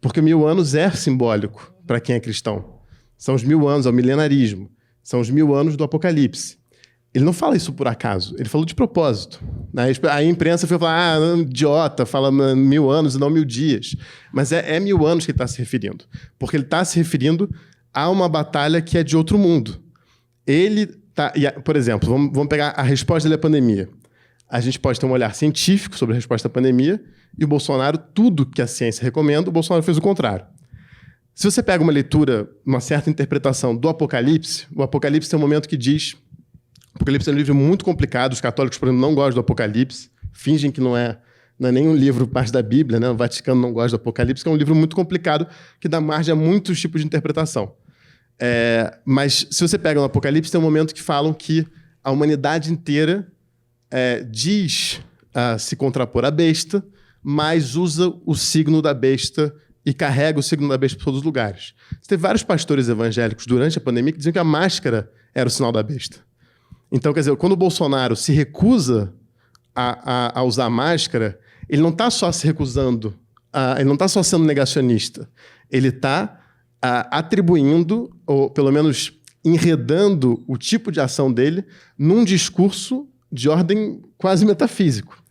Porque 1000 anos é simbólico para quem é cristão. São os 1000 anos, é o milenarismo. São os 1000 anos do Apocalipse. Ele não fala isso por acaso, ele falou de propósito. A imprensa foi falar, idiota, fala 1000 anos e não 1000 dias. Mas é 1000 anos que ele está se referindo. Porque ele está se referindo a uma batalha que é de outro mundo. Ele tá, por exemplo, vamos pegar a resposta dele à pandemia. A gente pode ter um olhar científico sobre a resposta à pandemia, e o Bolsonaro, tudo que a ciência recomenda, o Bolsonaro fez o contrário. Se você pega uma leitura, uma certa interpretação do Apocalipse, o Apocalipse tem um momento que diz... O Apocalipse é um livro muito complicado, os católicos, por exemplo, não gostam do Apocalipse, fingem que não é nenhum livro parte da Bíblia, né? O Vaticano não gosta do Apocalipse, que é um livro muito complicado, que dá margem a muitos tipos de interpretação. Mas se você pega no Apocalipse, tem um momento que falam que a humanidade inteira diz se contrapor à besta, mas usa o signo da besta e carrega o signo da besta por todos os lugares. Você tem vários pastores evangélicos durante a pandemia que diziam que a máscara era o sinal da besta. Então, quer dizer, quando o Bolsonaro se recusa a usar máscara, ele não está só se recusando, ele não está só sendo negacionista, ele está atribuindo, ou pelo menos enredando o tipo de ação dele num discurso de ordem quase metafísico.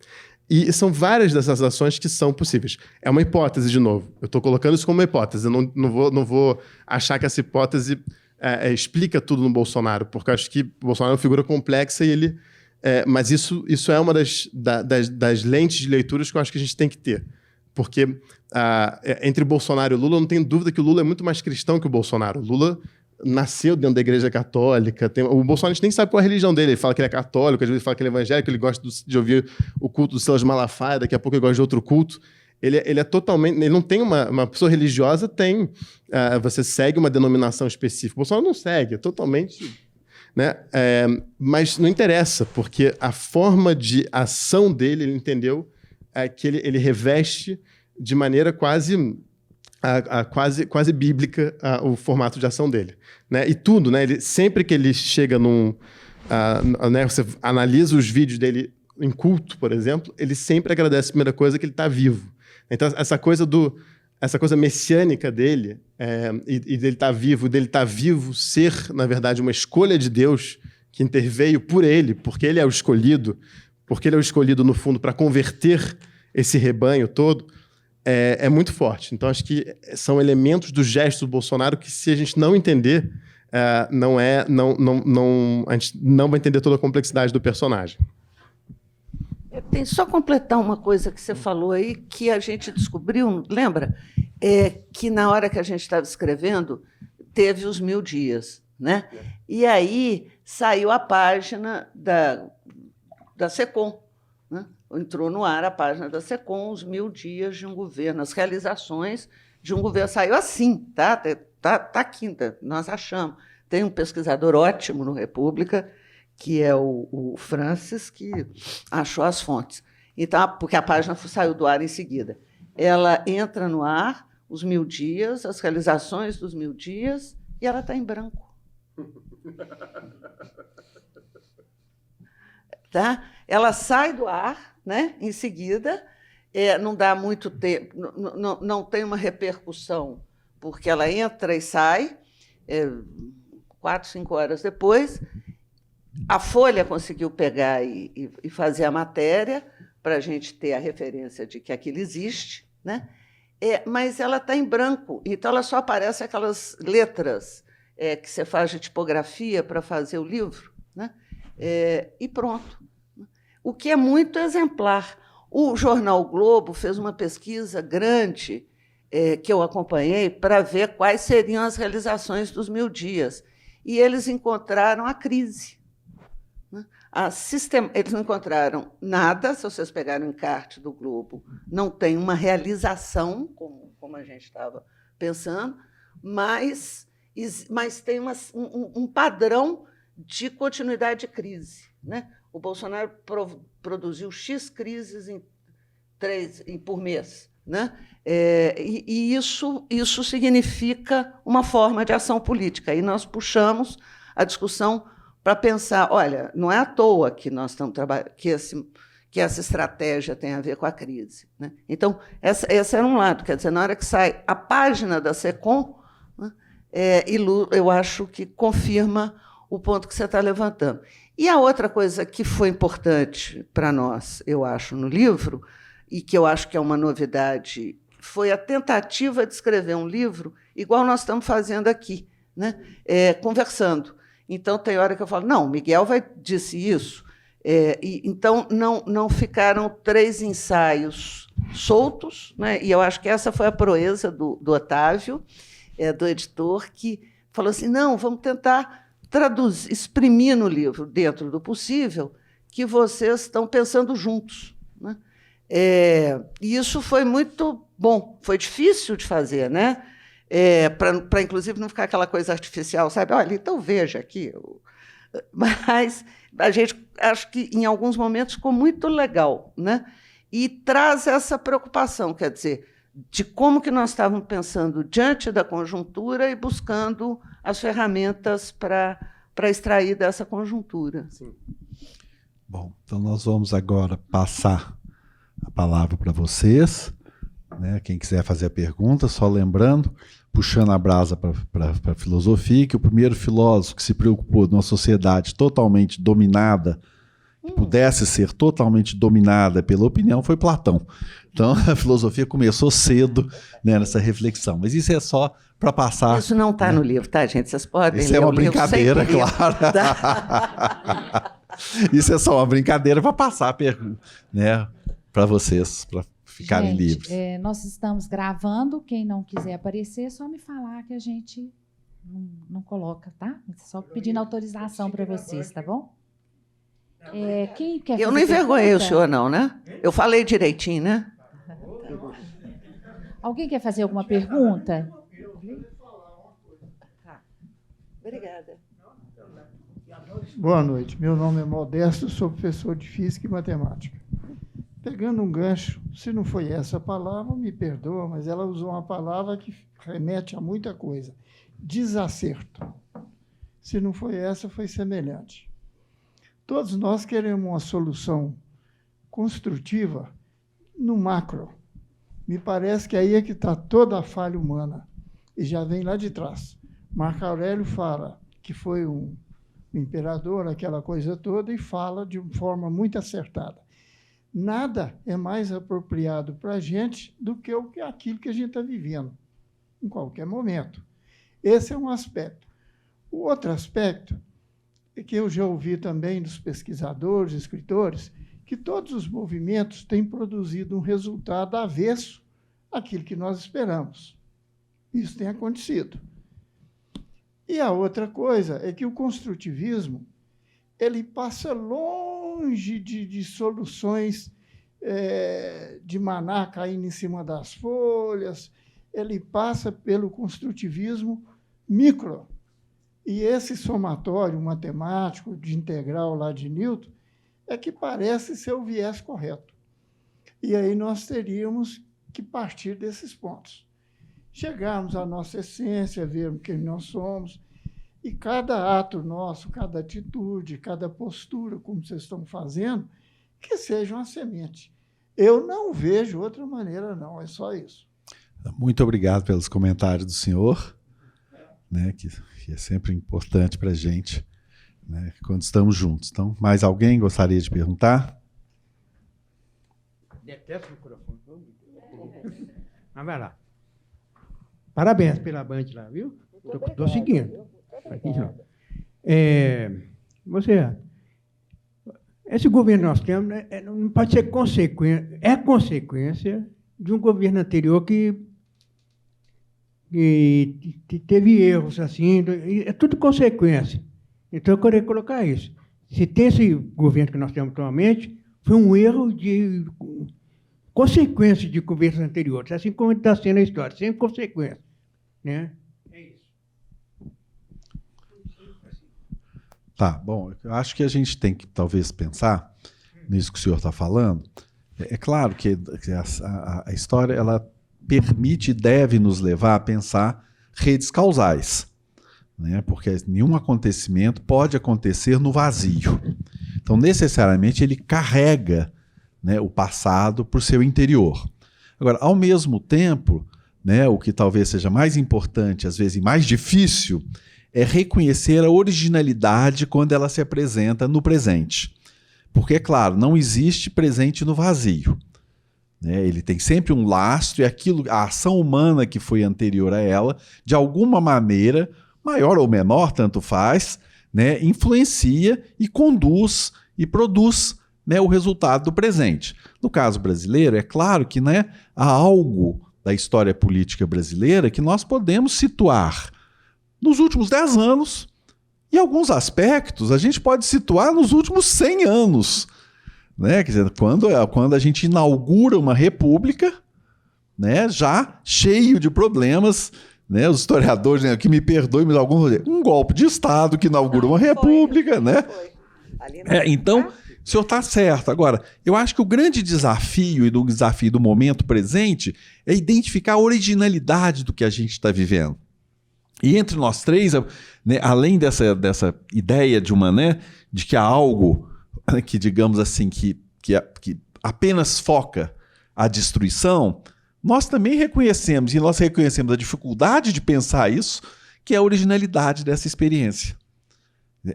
E são várias dessas ações que são possíveis. É uma hipótese, de novo. Eu estou colocando isso como uma hipótese. Eu não vou achar que essa hipótese explica tudo no Bolsonaro, porque eu acho que o Bolsonaro é uma figura complexa e ele... mas isso é uma das lentes de leituras que eu acho que a gente tem que ter. Porque entre Bolsonaro e Lula, eu não tenho dúvida que o Lula é muito mais cristão que o Bolsonaro. O Lula nasceu dentro da igreja católica. O Bolsonaro a gente nem sabe qual é a religião dele. Ele fala que ele é católico, às vezes ele fala que ele é evangélico, ele gosta de ouvir o culto do Silas Malafaia, daqui a pouco ele gosta de outro culto. Ele é totalmente... Ele não tem uma pessoa religiosa, tem... você segue uma denominação específica. O Bolsonaro não segue, é totalmente... Né? Mas não interessa, porque a forma de ação dele, ele entendeu que ele reveste de maneira quase bíblica o formato de ação dele. Né? E tudo, né? Sempre que ele chega né? Você analisa os vídeos dele em culto, por exemplo, ele sempre agradece a primeira coisa que ele está vivo. Então, essa coisa messiânica dele, e dele estar vivo ser, na verdade, uma escolha de Deus que interveio por ele, porque ele é o escolhido, no fundo, para converter esse rebanho todo, é muito forte. Então, acho que são elementos do gesto do Bolsonaro que, se a gente não entender, a gente não vai entender toda a complexidade do personagem. Tem só completar uma coisa que você falou aí, que a gente descobriu, lembra? Que na hora que a gente estava escrevendo, teve os 1000 dias, né? E aí saiu a página da SECOM, né? Entrou no ar a página da SECOM, os 1000 dias de um governo, as realizações de um governo. Saiu assim, tá aqui, nós achamos. Tem um pesquisador ótimo no República, que é o Francis, que achou as fontes. Então, porque a página saiu do ar em seguida. Ela entra no ar, os 1000 dias, as realizações dos 1000 dias, e ela está em branco. Tá? Ela sai do ar, né, em seguida, não dá muito tempo, não tem uma repercussão, porque ela entra e sai, 4, 5 horas depois. A Folha conseguiu pegar e fazer a matéria para a gente ter a referência de que aquilo existe, né? Mas ela está em branco, então ela só aparece aquelas letras que você faz de tipografia para fazer o livro, né? E pronto. O que é muito exemplar. O jornal o Globo fez uma pesquisa grande que eu acompanhei para ver quais seriam as realizações dos 1000 dias. E eles encontraram a crise. Eles não encontraram nada, se vocês pegarem o encarte do Globo, não tem uma realização, como a gente estava pensando, mas tem um padrão de continuidade de crise, né? O Bolsonaro produziu X crises por mês, né? E isso significa uma forma de ação política. Aí nós puxamos a discussão para pensar, olha, não é à toa que nós estamos trabalhando, que essa estratégia tem a ver com a crise, né? Então, esse era um lado, quer dizer, na hora que sai a página da SECOM, né, eu acho que confirma o ponto que você está levantando. E a outra coisa que foi importante para nós, eu acho, no livro, e que eu acho que é uma novidade, foi a tentativa de escrever um livro igual nós estamos fazendo aqui, né? Conversando. Então, tem hora que eu falo, não, Miguel disse isso. Então, não ficaram 3 ensaios soltos, né? E eu acho que essa foi a proeza do Otávio, do editor, que falou assim, não, vamos tentar traduzir, exprimir no livro, dentro do possível, que vocês estão pensando juntos, né? E isso foi muito bom, foi difícil de fazer, né? Para, inclusive, não ficar aquela coisa artificial, sabe? Olha, então veja aqui. Mas a gente acho que, em alguns momentos, ficou muito legal, né? E traz essa preocupação, quer dizer, de como que nós estávamos pensando diante da conjuntura e buscando as ferramentas para extrair dessa conjuntura. Sim. Bom, então nós vamos agora passar a palavra para vocês, né? Quem quiser fazer a pergunta, só lembrando, puxando a brasa para a filosofia, que o primeiro filósofo que se preocupou de uma sociedade totalmente dominada, que pudesse ser totalmente dominada pela opinião, foi Platão. Então, a filosofia começou cedo, né, nessa reflexão. Mas isso é só para passar... Isso não está, né, no livro, tá, gente? Vocês podem isso ler é uma o livro brincadeira, sem claro. Isso é só uma brincadeira para passar, né, para vocês, para ficarem livres. Nós estamos gravando. Quem não quiser aparecer, é só me falar que a gente não coloca, tá? Só pedindo autorização para vocês, tá bom? Quem quer Eu não envergonhei o senhor, não, né? Eu falei direitinho, né? Alguém quer fazer alguma pergunta? Obrigada. Boa noite. Meu nome é Modesto, sou professor de Física e Matemática. Pegando um gancho, se não foi essa palavra, me perdoa, mas ela usou uma palavra que remete a muita coisa. Desacerto. Se não foi essa, foi semelhante. Todos nós queremos uma solução construtiva no macro. Me parece que aí é que está toda a falha humana, e já vem lá de trás. Marco Aurélio fala que foi um imperador, aquela coisa toda, e fala de uma forma muito acertada. Nada é mais apropriado para a gente do que aquilo que a gente está vivendo, em qualquer momento. Esse é um aspecto. O outro aspecto é que eu já ouvi também dos pesquisadores, escritores, que todos os movimentos têm produzido um resultado avesso àquilo que nós esperamos. Isso tem acontecido. E a outra coisa é que o construtivismo ele passa longe de soluções de maná caindo em cima das folhas, ele passa pelo construtivismo micro. E esse somatório matemático de integral lá de Newton é que parece ser o viés correto. E aí nós teríamos que partir desses pontos. Chegarmos à nossa essência, vermos quem nós somos, e cada ato nosso, cada atitude, cada postura, como vocês estão fazendo, que seja uma semente. Eu não vejo outra maneira, não, é só isso. Muito obrigado pelos comentários do senhor, né, que é sempre importante para a gente, né, quando estamos juntos. Então, mais alguém gostaria de perguntar? Detesto o microfone. Mas vai lá. Parabéns pela Band lá, viu? Estou seguindo. Esse governo que nós temos não pode ser consequência, é consequência de um governo anterior que teve erros, assim, é tudo consequência. Então, eu queria colocar isso. Se tem esse governo que nós temos atualmente, foi um erro de consequência de governos anteriores, assim como está sendo a história, sem consequência. Né? É isso. Tá, bom, eu acho que a gente tem que talvez pensar nisso que o senhor está falando. É claro que a história ela permite e deve nos levar a pensar redes causais, né? Porque nenhum acontecimento pode acontecer no vazio. Então, necessariamente, ele carrega, né, o passado por seu interior. Agora, ao mesmo tempo, né, o que talvez seja mais importante, às vezes, e mais difícil, é reconhecer a originalidade quando ela se apresenta no presente. Porque, é claro, não existe presente no vazio. Né? Ele tem sempre um lastro e a ação humana que foi anterior a ela, de alguma maneira, maior ou menor, tanto faz, né, influencia e conduz e produz, né, o resultado do presente. No caso brasileiro, é claro que, né, há algo da história política brasileira que nós podemos situar nos últimos 10 anos e alguns aspectos a gente pode situar nos últimos 100 anos. Né? Quer dizer, quando a gente inaugura uma república, né, já cheio de problemas, né, os historiadores, né, que me perdoem, mas alguns um golpe de Estado que inaugura uma república. Né? Então, o senhor está certo. Agora, eu acho que o grande desafio e do desafio do momento presente é identificar a originalidade do que a gente está vivendo. E entre nós três, né, além dessa ideia de de que há algo que, digamos assim, que apenas foca a destruição, nós também reconhecemos a dificuldade de pensar isso, que é a originalidade dessa experiência.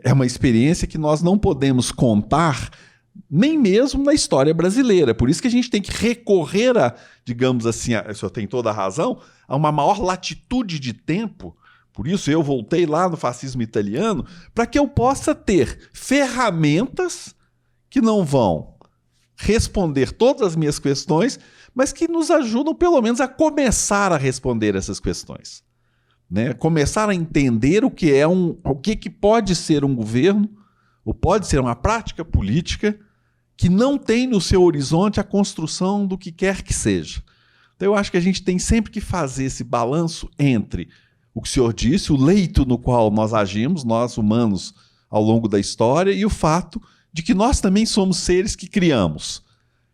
É uma experiência que nós não podemos contar nem mesmo na história brasileira. Por isso que a gente tem que recorrer a, digamos assim, o senhor tem toda a razão, a uma maior latitude de tempo. Por isso eu voltei lá no fascismo italiano, para que eu possa ter ferramentas que não vão responder todas as minhas questões, mas que nos ajudam pelo menos a começar a responder essas questões. Né? Começar a entender o que pode ser um governo, ou pode ser uma prática política que não tem no seu horizonte a construção do que quer que seja. Então eu acho que a gente tem sempre que fazer esse balanço entre o que o senhor disse, o leito no qual nós agimos, nós humanos, ao longo da história, e o fato de que nós também somos seres que criamos.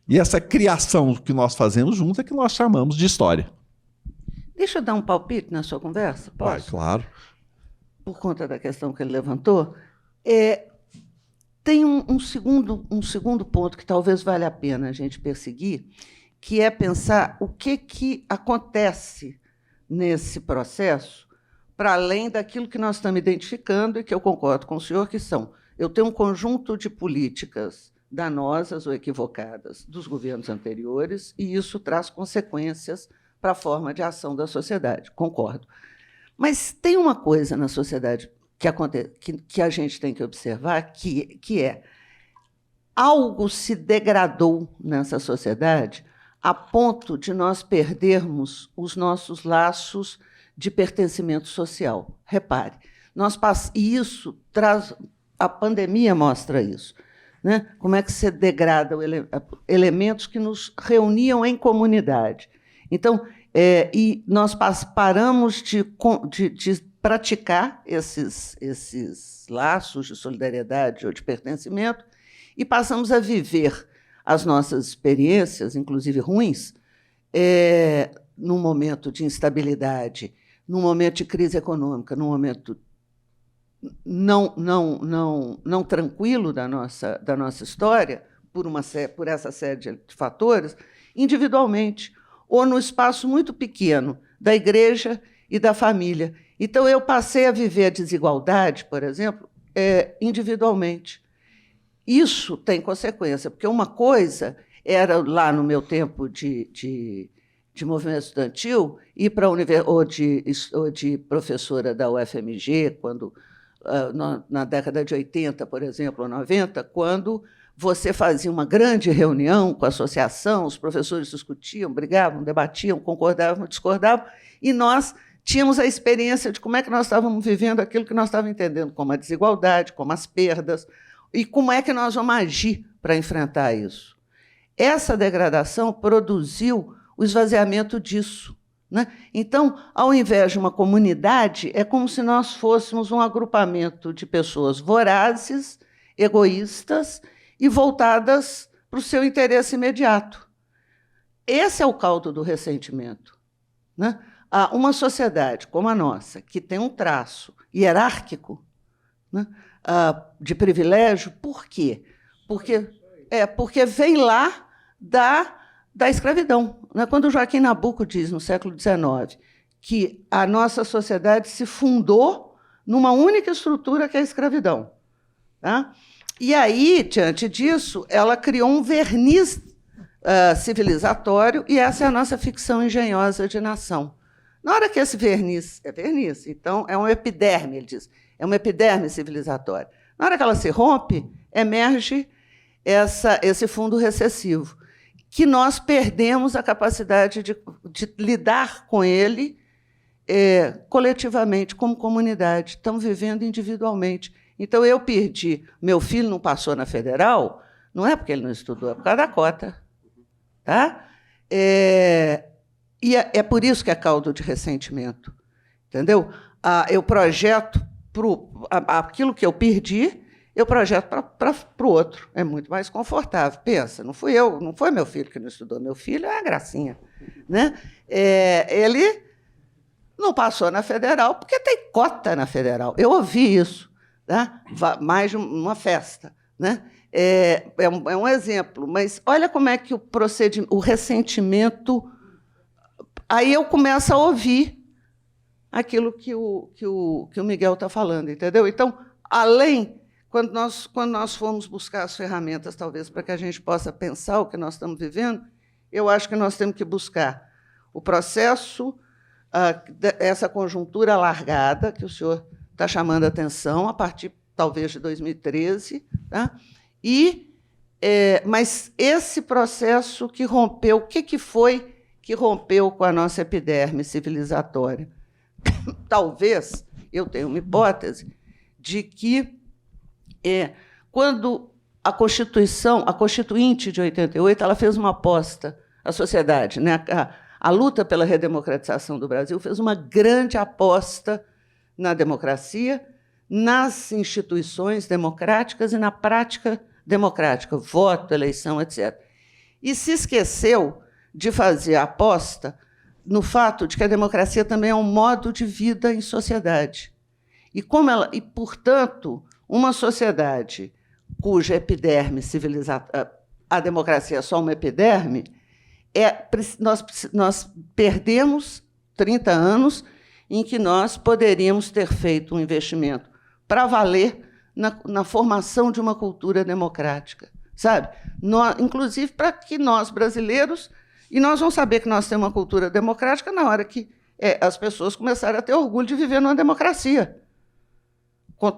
E essa criação que nós fazemos junto é que nós chamamos de história. Deixa eu dar um palpite na sua conversa, posso? Vai, claro. Por conta da questão que ele levantou. Tem um segundo ponto que talvez valha a pena a gente perseguir, que é pensar o que acontece nesse processo, para além daquilo que nós estamos identificando, e que eu concordo com o senhor, que são, eu tenho um conjunto de políticas danosas ou equivocadas dos governos anteriores, e isso traz consequências para a forma de ação da sociedade, concordo. Mas tem uma coisa na sociedade que a gente tem que observar, que é algo se degradou nessa sociedade a ponto de nós perdermos os nossos laços de pertencimento social. Repare, e isso traz, a pandemia mostra isso, né? Como é que se degrada elementos que nos reuniam em comunidade. Então, e nós paramos de praticar esses laços de solidariedade ou de pertencimento e passamos a viver as nossas experiências, inclusive ruins, num momento de instabilidade, num momento de crise econômica, num momento não tranquilo da nossa história, por essa série de fatores, individualmente, ou no espaço muito pequeno da igreja e da família. Então, eu passei a viver a desigualdade, por exemplo, individualmente. Isso tem consequência, porque uma coisa era, lá no meu tempo de movimento estudantil, ir para ou de professora da UFMG, quando, na década de 80, por exemplo, ou 90, quando você fazia uma grande reunião com a associação, os professores discutiam, brigavam, debatiam, concordavam, discordavam, e nós tínhamos a experiência de como é que nós estávamos vivendo aquilo que nós estávamos entendendo como a desigualdade, como as perdas, e como é que nós vamos agir para enfrentar isso. Essa degradação produziu o esvaziamento disso, né? Então, ao invés de uma comunidade, é como se nós fôssemos um agrupamento de pessoas vorazes, egoístas e voltadas para o seu interesse imediato. Esse é o caldo do ressentimento, né? Uma sociedade como a nossa, que tem um traço hierárquico, né, de privilégio, por quê? Porque vem lá da escravidão. Né? Quando Joaquim Nabuco diz, no século XIX, que a nossa sociedade se fundou numa única estrutura, que é a escravidão. Tá? E aí, diante disso, ela criou um verniz civilizatório, e essa é a nossa ficção engenhosa de nação. Na hora que esse verniz, então é uma epiderme, ele diz, é uma epiderme civilizatória. Na hora que ela se rompe, emerge esse fundo recessivo, que nós perdemos a capacidade de lidar com ele coletivamente, como comunidade. Estamos vivendo individualmente. Então, eu perdi. Meu filho não passou na federal, não é porque ele não estudou, é por causa da cota. Tá? E é por isso que é caldo de ressentimento. Entendeu? Eu projeto aquilo que eu perdi, eu projeto para o outro. É muito mais confortável. Pensa, não fui eu, não foi meu filho que não estudou. Meu filho é uma gracinha. Né? Ele não passou na federal porque tem cota na federal. Eu ouvi isso, tá? Mais de uma festa. Né? É um exemplo, mas olha como é que o ressentimento... Aí eu começo a ouvir aquilo que o Miguel está falando, entendeu? Então, quando nós formos buscar as ferramentas, talvez, para que a gente possa pensar o que nós estamos vivendo, eu acho que nós temos que buscar o processo, essa conjuntura alargada, que o senhor está chamando a atenção, a partir, talvez, de 2013, tá? Mas esse processo que rompeu, o que foi que rompeu com a nossa epiderme civilizatória? Talvez, eu tenho uma hipótese, de que quando a Constituinte de 88, ela fez uma aposta, a sociedade, né? A luta pela redemocratização do Brasil fez uma grande aposta na democracia, nas instituições democráticas e na prática democrática, voto, eleição, etc. E se esqueceu de fazer a aposta no fato de que a democracia também é um modo de vida em sociedade. E portanto, uma sociedade cuja epiderme civilizatória, a democracia é só uma epiderme, nós perdemos 30 anos em que nós poderíamos ter feito um investimento para valer na formação de uma cultura democrática, sabe? Inclusive para que nós, brasileiros, e nós vamos saber que nós temos uma cultura democrática na hora que as pessoas começarem a ter orgulho de viver numa democracia.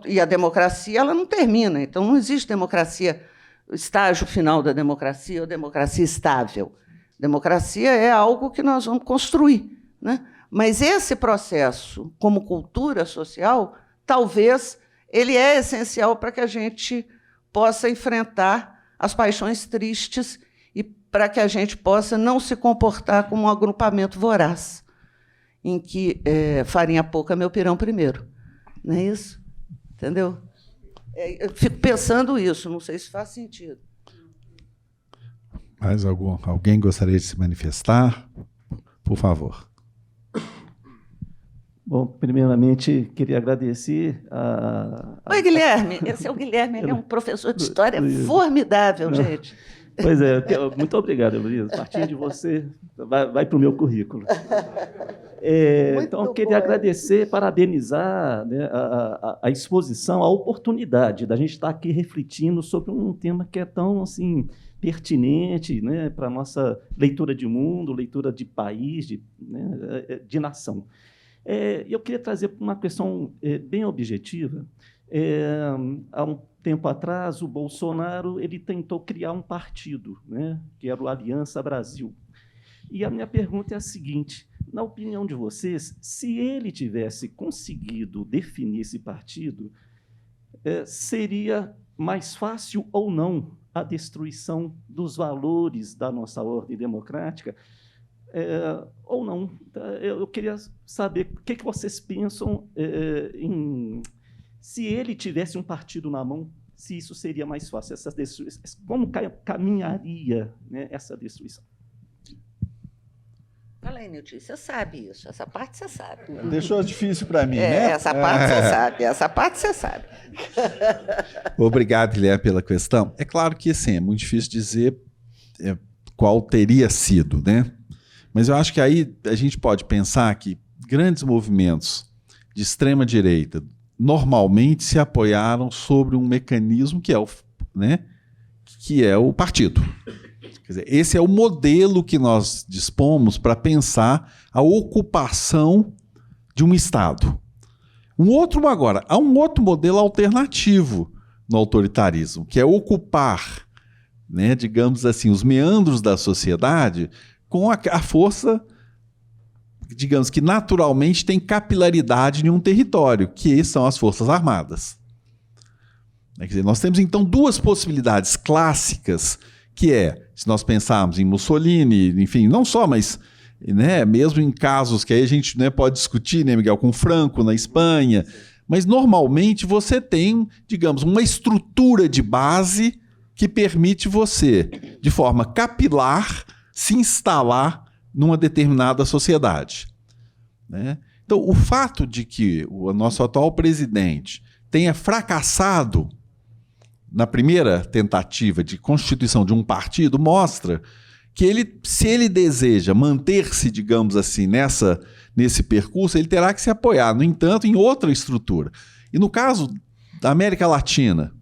E a democracia ela não termina, então não existe democracia estágio final da democracia ou democracia estável. Democracia é algo que nós vamos construir, né? Mas esse processo, como cultura social, talvez ele é essencial para que a gente possa enfrentar as paixões tristes e para que a gente possa não se comportar como um agrupamento voraz, em que farinha pouca, meu pirão primeiro. Não é isso? Entendeu? Eu fico pensando isso, não sei se faz sentido. Mais alguém gostaria de se manifestar? Por favor. Bom, primeiramente, queria agradecer a... Oi, Guilherme. Esse é o Guilherme, ele é um professor de história formidável, gente. Pois é, muito obrigado, Heloísa. Partindo de você, vai para o meu currículo. Então, eu queria agradecer, parabenizar, né, a exposição, a oportunidade da gente estar aqui refletindo sobre um tema que é tão assim, pertinente, né, para a nossa leitura de mundo, leitura de país, de nação. Eu queria trazer uma questão bem objetiva. Há um tempo atrás, o Bolsonaro ele tentou criar um partido, né, que era o Aliança Brasil. E a minha pergunta é a seguinte: na opinião de vocês, se ele tivesse conseguido definir esse partido, seria mais fácil ou não a destruição dos valores da nossa ordem democrática? Ou não? Eu queria saber o que vocês pensam se ele tivesse um partido na mão, se isso seria mais fácil, essa destruição, como caminharia, né, essa destruição? Fala aí, Nilton, você sabe isso, essa parte você sabe. Deixou difícil para mim, né? Essa parte você sabe, essa parte você sabe. Obrigado, Guilherme, pela questão. É claro que assim, é muito difícil dizer qual teria sido, né? Mas eu acho que aí a gente pode pensar que grandes movimentos de extrema-direita normalmente se apoiaram sobre um mecanismo que é o partido. Quer dizer, esse é o modelo que nós dispomos para pensar a ocupação de um Estado. Há um outro modelo alternativo no autoritarismo, que é ocupar, né, digamos assim, os meandros da sociedade com a força, digamos que naturalmente tem capilaridade em um território, que são as Forças Armadas. Quer dizer, nós temos então duas possibilidades clássicas, que se nós pensarmos em Mussolini, enfim, não só, mas né, mesmo em casos que aí a gente, né, pode discutir, né, Miguel, com Franco na Espanha, mas normalmente você tem, digamos, uma estrutura de base que permite você, de forma capilar, se instalar numa determinada sociedade, né? Então, o fato de que o nosso atual presidente tenha fracassado na primeira tentativa de constituição de um partido mostra que se ele deseja manter-se, digamos assim, nesse percurso, ele terá que se apoiar, no entanto, em outra estrutura. E no caso da América Latina,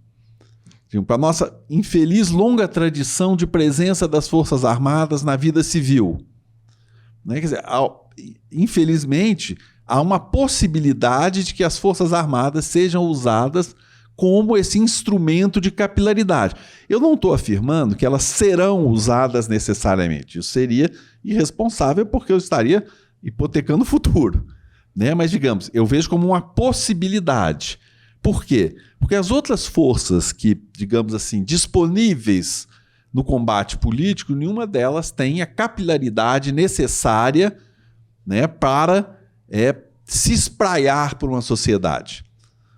para a nossa infeliz longa tradição de presença das Forças Armadas na vida civil, né? Quer dizer, infelizmente, há uma possibilidade de que as Forças Armadas sejam usadas como esse instrumento de capilaridade. Eu não estou afirmando que elas serão usadas necessariamente. Isso seria irresponsável, porque eu estaria hipotecando o futuro, né? Mas, digamos, eu vejo como uma possibilidade. Por quê? Porque as outras forças que, digamos assim, disponíveis no combate político, nenhuma delas tem a capilaridade necessária, né, para se espraiar por uma sociedade.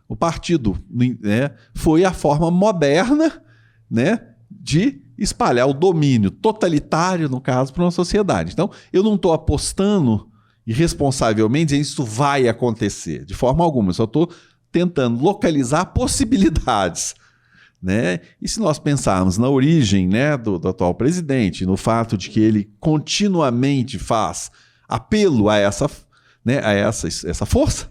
O partido, né, foi a forma moderna, né, de espalhar o domínio totalitário, no caso, para uma sociedade. Então, eu não estou apostando irresponsavelmente dizendo que isso vai acontecer, de forma alguma. Eu só estou tentando localizar possibilidades, né? E se nós pensarmos na origem, né, do atual presidente, no fato de que ele continuamente faz apelo a essa força,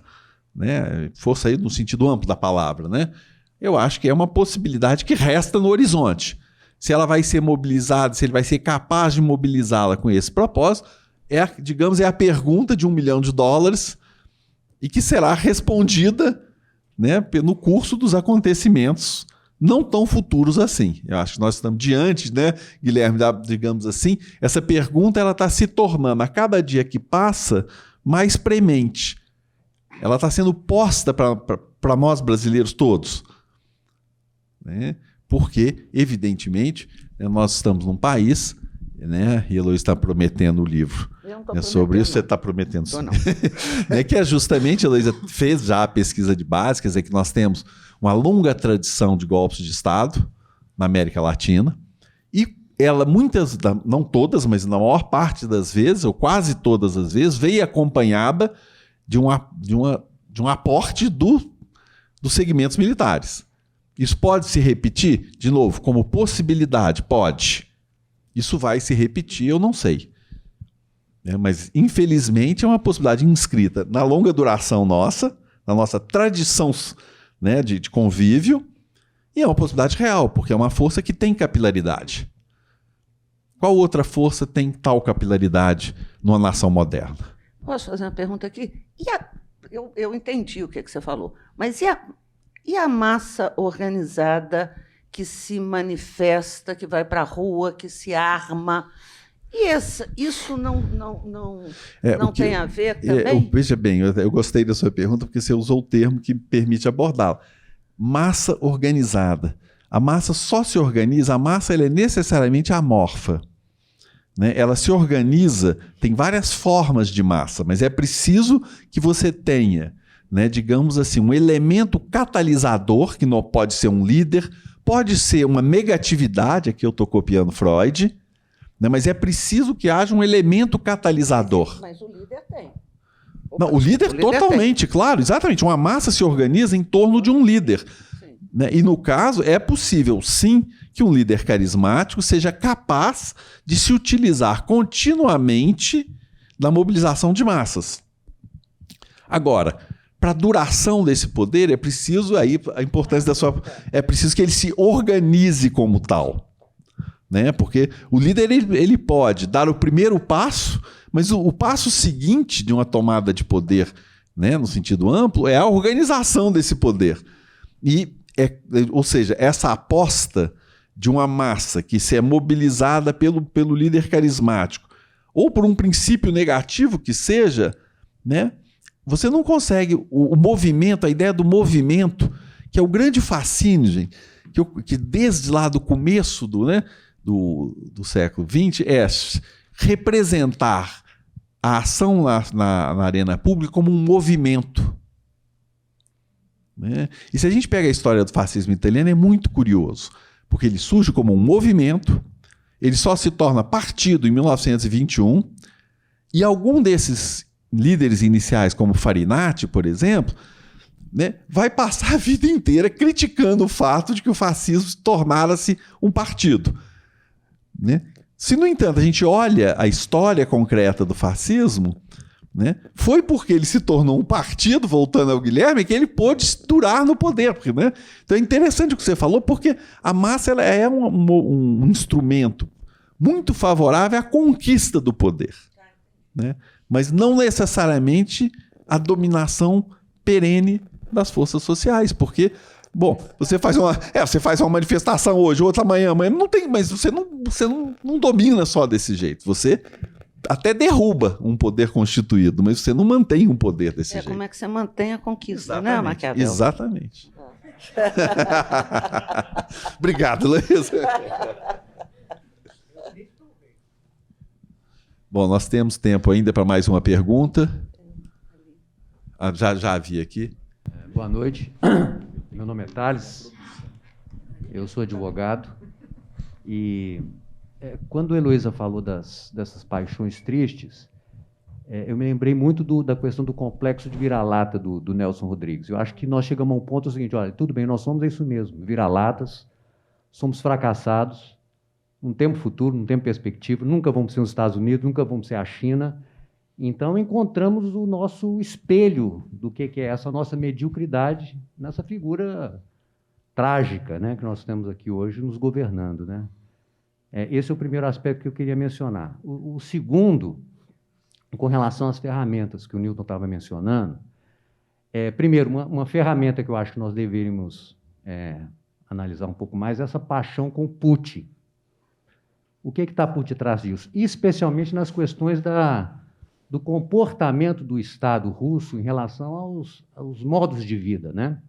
né? Força aí no sentido amplo da palavra, né? Eu acho que é uma possibilidade que resta no horizonte. Se ela vai ser mobilizada, se ele vai ser capaz de mobilizá-la com esse propósito, é a pergunta de $1 milhão e que será respondida, né, no curso dos acontecimentos, não tão futuros assim. Eu acho que nós estamos diante, né, Guilherme, digamos assim, essa pergunta ela está se tornando, a cada dia que passa, mais premente. Ela está sendo posta para nós brasileiros todos. Né? Porque, evidentemente, né, nós estamos num país, né, e a Heloísa está prometendo o livro. Né, sobre isso, você está prometendo sim. Né, que é justamente, a Heloísa fez já a pesquisa de base, quer dizer que nós temos uma longa tradição de golpes de Estado na América Latina, e ela, não todas, mas na maior parte das vezes, ou quase todas as vezes, veio acompanhada de um aporte dos segmentos militares. Isso pode se repetir, de novo, como possibilidade? Pode. Isso vai se repetir, eu não sei. Mas, infelizmente, é uma possibilidade inscrita na longa duração nossa, na nossa tradição, né, de convívio, e é uma possibilidade real, porque é uma força que tem capilaridade. Qual outra força tem tal capilaridade numa nação moderna? Posso fazer uma pergunta aqui? Eu entendi o que você falou, mas e a massa organizada que se manifesta, que vai para a rua, que se arma? E isso não tem a ver também? Veja bem, eu gostei da sua pergunta porque você usou o termo que permite abordá-la. Massa organizada. A massa só se organiza, a massa ela é necessariamente amorfa. Né? Ela se organiza, tem várias formas de massa, mas é preciso que você tenha, né, digamos assim, um elemento catalisador, que não pode ser um líder, pode ser uma negatividade, aqui eu estou copiando Freud, né, mas é preciso que haja um elemento catalisador. Mas o líder tem. Não, o líder totalmente, tem. Claro, exatamente. Uma massa se organiza em torno de um líder. Né? E, no caso, é possível, sim, que um líder carismático seja capaz de se utilizar continuamente da mobilização de massas. Agora, para a duração desse poder, é preciso, aí a importância da sua... É preciso que ele se organize como tal. Né? Porque o líder ele pode dar o primeiro passo, mas o passo seguinte de uma tomada de poder, né, no sentido amplo, é a organização desse poder. Ou seja, essa aposta de uma massa que se é mobilizada pelo líder carismático, ou por um princípio negativo que seja, né, você não consegue o movimento, a ideia do movimento, que é o grande fascínio, gente, que desde lá do começo do século XX é representar a ação na arena pública como um movimento. Né? E se a gente pega a história do fascismo italiano, é muito curioso, porque ele surge como um movimento, ele só se torna partido em 1921, e algum desses líderes iniciais, como Farinati, por exemplo, né, vai passar a vida inteira criticando o fato de que o fascismo tornara-se um partido. Né? Se, no entanto, a gente olha a história concreta do fascismo, né, foi porque ele se tornou um partido, voltando ao Guilherme, que ele pôde durar no poder. Porque, né? Então é interessante o que você falou, porque a massa ela é um instrumento muito favorável à conquista do poder. Né? Mas não necessariamente a dominação perene das forças sociais, porque... Bom, você faz uma manifestação hoje, outra amanhã, não tem, mas você não domina só desse jeito. Você até derruba um poder constituído, mas você não mantém um poder desse jeito. Como é que você mantém a conquista, exatamente, né, Maquiavel? Exatamente. Obrigado, Luiz. Bom, nós temos tempo ainda para mais uma pergunta. Já havia aqui. Boa noite. Meu nome é Thales, eu sou advogado e quando a Heloísa falou dessas paixões tristes, eu me lembrei muito da questão do complexo de vira-lata do Nelson Rodrigues. Eu acho que nós chegamos a um ponto seguinte, olha, tudo bem, nós somos isso mesmo, vira-latas, somos fracassados, não temos futuro, não temos perspectiva, nunca vamos ser os Estados Unidos, nunca vamos ser a China. Então, encontramos o nosso espelho do que é essa nossa mediocridade nessa figura trágica, né, que nós temos aqui hoje nos governando. Né? Esse é o primeiro aspecto que eu queria mencionar. O segundo, com relação às ferramentas que o Newton estava mencionando, primeiro, uma ferramenta que eu acho que nós deveríamos analisar um pouco mais essa paixão com Putin. O que está por detrás disso? Especialmente nas questões do comportamento do Estado russo em relação aos modos de vida, né?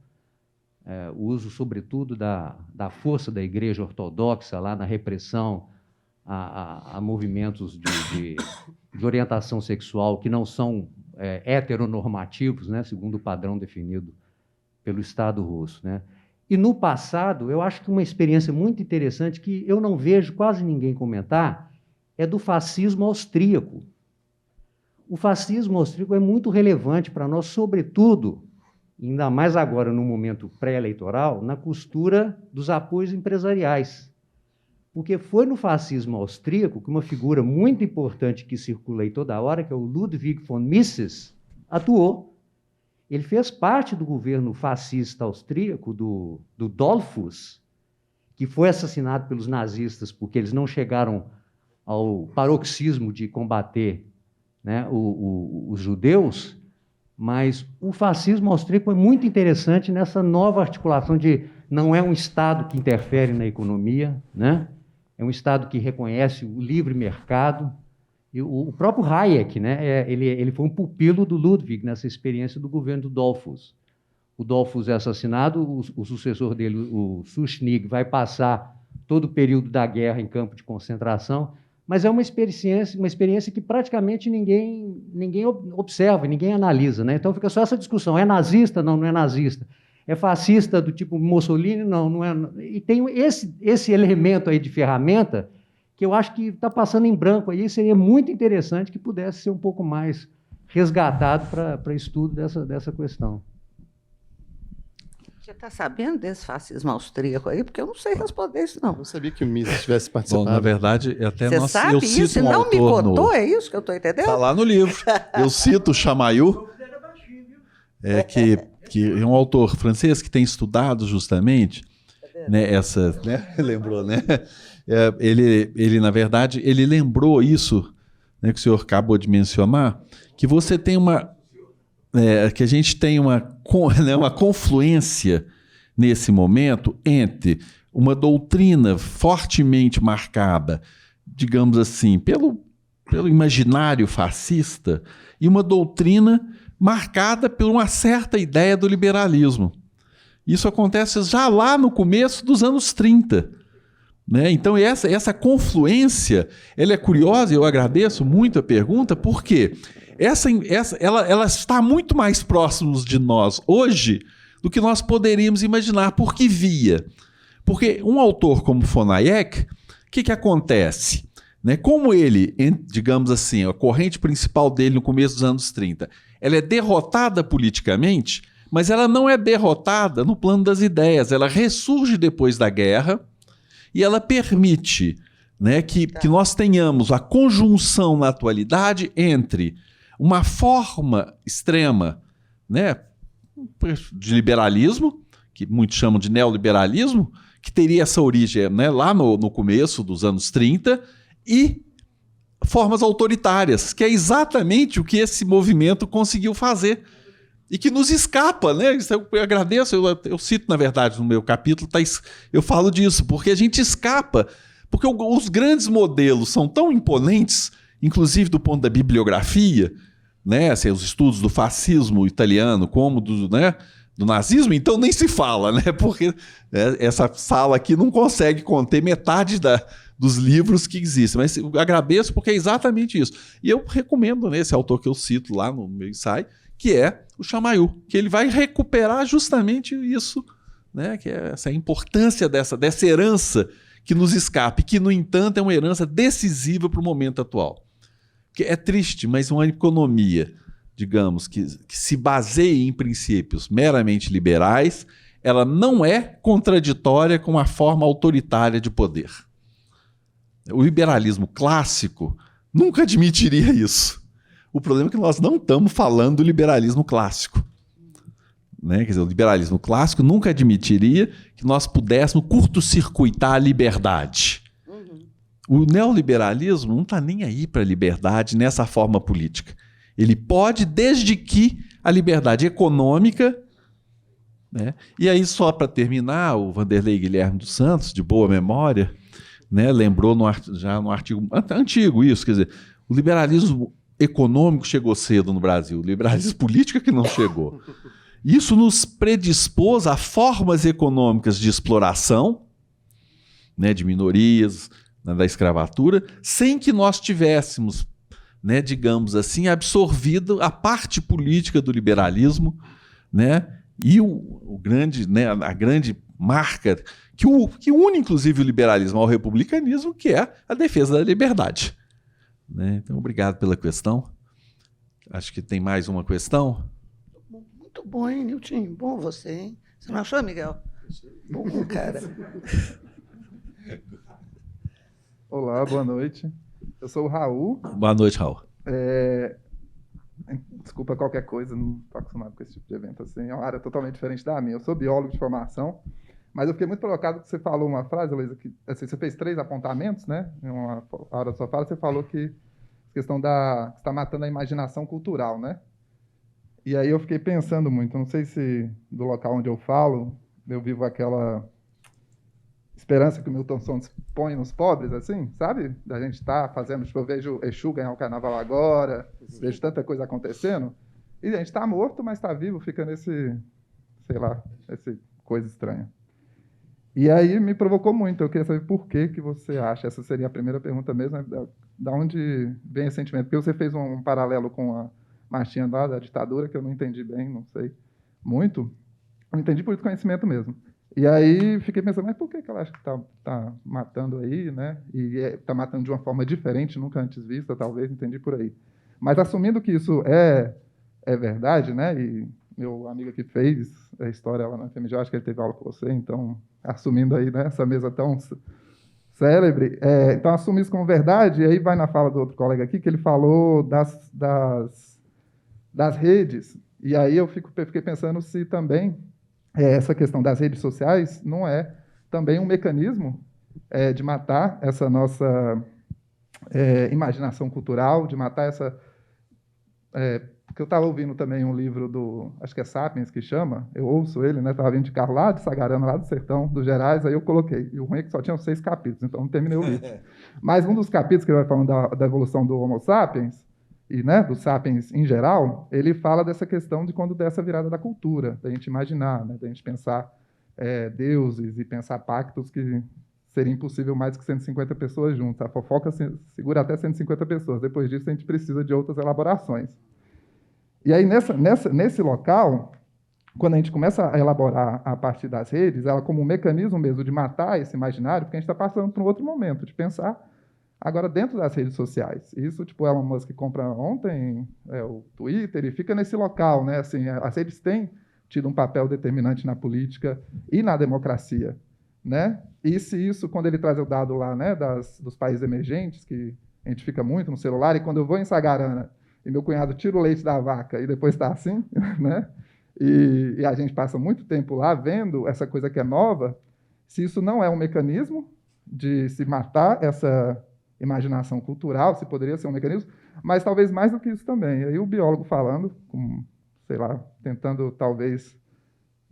O uso, sobretudo, da força da Igreja Ortodoxa lá na repressão a movimentos de orientação sexual que não são heteronormativos, né? Segundo o padrão definido pelo Estado russo, né? E, no passado, eu acho que uma experiência muito interessante que eu não vejo quase ninguém comentar é do fascismo austríaco. O fascismo austríaco é muito relevante para nós, sobretudo, ainda mais agora no momento pré-eleitoral, na costura dos apoios empresariais. Porque foi no fascismo austríaco que uma figura muito importante que circula aí toda hora, que é o Ludwig von Mises, atuou. Ele fez parte do governo fascista austríaco, do Dollfuss, que foi assassinado pelos nazistas porque eles não chegaram ao paroxismo de combater, né, os judeus, mas o fascismo austríaco é muito interessante nessa nova articulação de não é um Estado que interfere na economia, né? É um Estado que reconhece o livre mercado. E o próprio Hayek, né, ele foi um pupilo do Ludwig nessa experiência do governo do Dollfuss. O Dollfuss é assassinado, o sucessor dele, o Schuschnigg, vai passar todo o período da guerra em campo de concentração, mas é uma experiência que praticamente ninguém observa, ninguém analisa, né? Então fica só essa discussão, é nazista? Não, não é nazista. É fascista do tipo Mussolini? Não, não é. E tem esse elemento aí de ferramenta que eu acho que está passando em branco aí, seria muito interessante que pudesse ser um pouco mais resgatado para estudo dessa questão. Você está sabendo desse fascismo austríaco aí? Porque eu não sei responder isso, não. Eu sabia que o Mises tivesse participado. Bom, na verdade, até Você sabe eu cito isso e um não me autor contou? É isso que eu estou entendendo? Está lá no livro. Eu cito o Chamayou, que é um autor francês que tem estudado justamente, né, essa... Né, lembrou, né? Ele, na verdade, ele lembrou isso, né, que o senhor acabou de mencionar, que você tem que a gente tem uma confluência nesse momento entre uma doutrina fortemente marcada, digamos assim, pelo imaginário fascista e uma doutrina marcada por uma certa ideia do liberalismo. Isso acontece já lá no começo dos anos 30. Né? Então, essa confluência ela é curiosa, e eu agradeço muito a pergunta, porque ela está muito mais próxima de nós hoje do que nós poderíamos imaginar, porque Porque um autor como von Hayek, o que acontece? Né? Como ele, digamos assim, a corrente principal dele no começo dos anos 30, ela é derrotada politicamente, mas ela não é derrotada no plano das ideias, ela ressurge depois da guerra, e ela permite, né, que nós tenhamos a conjunção na atualidade entre uma forma extrema, né, de liberalismo, que muitos chamam de neoliberalismo, que teria essa origem, né, lá no começo dos anos 30, e formas autoritárias, que é exatamente o que esse movimento conseguiu fazer. E que nos escapa, né? Eu agradeço, eu cito, na verdade, no meu capítulo, eu falo disso, porque a gente escapa, porque os grandes modelos são tão imponentes, inclusive do ponto da bibliografia, né? Assim, os estudos do fascismo italiano, como do nazismo, então nem se fala, né? Porque essa sala aqui não consegue conter metade dos livros que existem. Mas eu agradeço porque é exatamente isso. E eu recomendo, né, esse autor que eu cito lá no meu ensaio, que é o Chamayou, que ele vai recuperar justamente isso, né, que é essa importância dessa herança que nos escapa, e que, no entanto, é uma herança decisiva para o momento atual. Que é triste, mas uma economia, digamos, que se baseia em princípios meramente liberais, ela não é contraditória com a forma autoritária de poder. O liberalismo clássico nunca admitiria isso. O problema é que nós não estamos falando do liberalismo clássico. Né? Quer dizer, o liberalismo clássico nunca admitiria que nós pudéssemos curto-circuitar a liberdade. O neoliberalismo não está nem aí para a liberdade nessa forma política. Ele pode, desde que a liberdade econômica né? E aí, só para terminar, o Vanderlei Guilherme dos Santos, de boa memória, né, lembrou já no artigo antigo isso, quer dizer, o liberalismo econômico chegou cedo no Brasil, o liberalismo político é que não chegou. Isso nos predispôs a formas econômicas de exploração, né, de minorias, né, da escravatura, sem que nós tivéssemos, né, digamos assim, absorvido a parte política do liberalismo, né, e o grande, né, a grande marca que une, inclusive, o liberalismo ao republicanismo, que é a defesa da liberdade. Né? Então, obrigado pela questão. Acho que tem mais uma questão. Muito bom, hein, Nilton? Bom você, hein? Você não achou, Miguel? Bom, cara. Olá, boa noite. Eu sou o Raul. Boa noite, Raul. Desculpa qualquer coisa, não estou acostumado com esse tipo de evento assim. É uma área totalmente diferente da minha. Eu sou biólogo de formação, mas eu fiquei muito provocado que você falou uma frase, Heloísa, que assim, você fez 3 apontamentos, né? Em uma hora da sua fala, você falou que a questão que está matando a imaginação cultural, né? E aí eu fiquei pensando muito, não sei se do local onde eu falo, eu vivo aquela esperança que o Milton Santos põe nos pobres, assim, sabe? Da gente estar fazendo, tipo, eu vejo Exu ganhar o carnaval agora, vejo tanta coisa acontecendo, e a gente está morto, mas está vivo, fica nesse, sei lá, essa coisa estranha. E aí me provocou muito, eu queria saber por que você acha, essa seria a primeira pergunta mesmo, da onde vem esse sentimento, porque você fez um paralelo com a marchinha lá da ditadura, que eu não entendi bem, não sei muito, eu entendi por desconhecimento mesmo. E aí fiquei pensando, mas por que ela acha que está matando aí, né? E está matando de uma forma diferente, nunca antes vista, talvez, entendi por aí. Mas assumindo que isso é verdade, né? E meu amigo que fez a história lá na FMG, acho que ele teve aula com você, então, assumindo aí, né, essa mesa tão célebre, então assume isso como verdade, e aí vai na fala do outro colega aqui, que ele falou das redes, e aí eu fiquei pensando se também essa questão das redes sociais não é também um mecanismo de matar essa nossa imaginação cultural, de matar essa... porque eu estava ouvindo também um livro do, acho que é Sapiens que chama, eu ouço ele, né? Estava vindo de carro lá de Sagarana, lá do sertão, dos Gerais, aí eu coloquei. E o ruim é que só tinham 6 capítulos, então não terminei o livro. Mas um dos capítulos que ele vai falando da evolução do Homo sapiens, e, né, do sapiens em geral, ele fala dessa questão de quando dessa virada da cultura, da gente imaginar, né, da gente pensar deuses e pensar pactos que seria impossível mais que 150 pessoas juntas. A fofoca segura até 150 pessoas. Depois disso, a gente precisa de outras elaborações. E aí, nesse local, quando a gente começa a elaborar a partir das redes, ela como um mecanismo mesmo de matar esse imaginário, porque a gente está passando por um outro momento, de pensar agora dentro das redes sociais. Isso, tipo, Elon Musk compra ontem o Twitter e fica nesse local, né? Assim, as redes têm tido um papel determinante na política e na democracia, né? E se isso, quando ele traz o dado lá, né, dos países emergentes, que a gente fica muito no celular, e quando eu vou em Sagarana e meu cunhado tira o leite da vaca e depois está assim, né? E a gente passa muito tempo lá vendo essa coisa que é nova, se isso não é um mecanismo de se matar essa imaginação cultural, se poderia ser um mecanismo, mas talvez mais do que isso também. E aí o biólogo falando, sei lá, tentando talvez,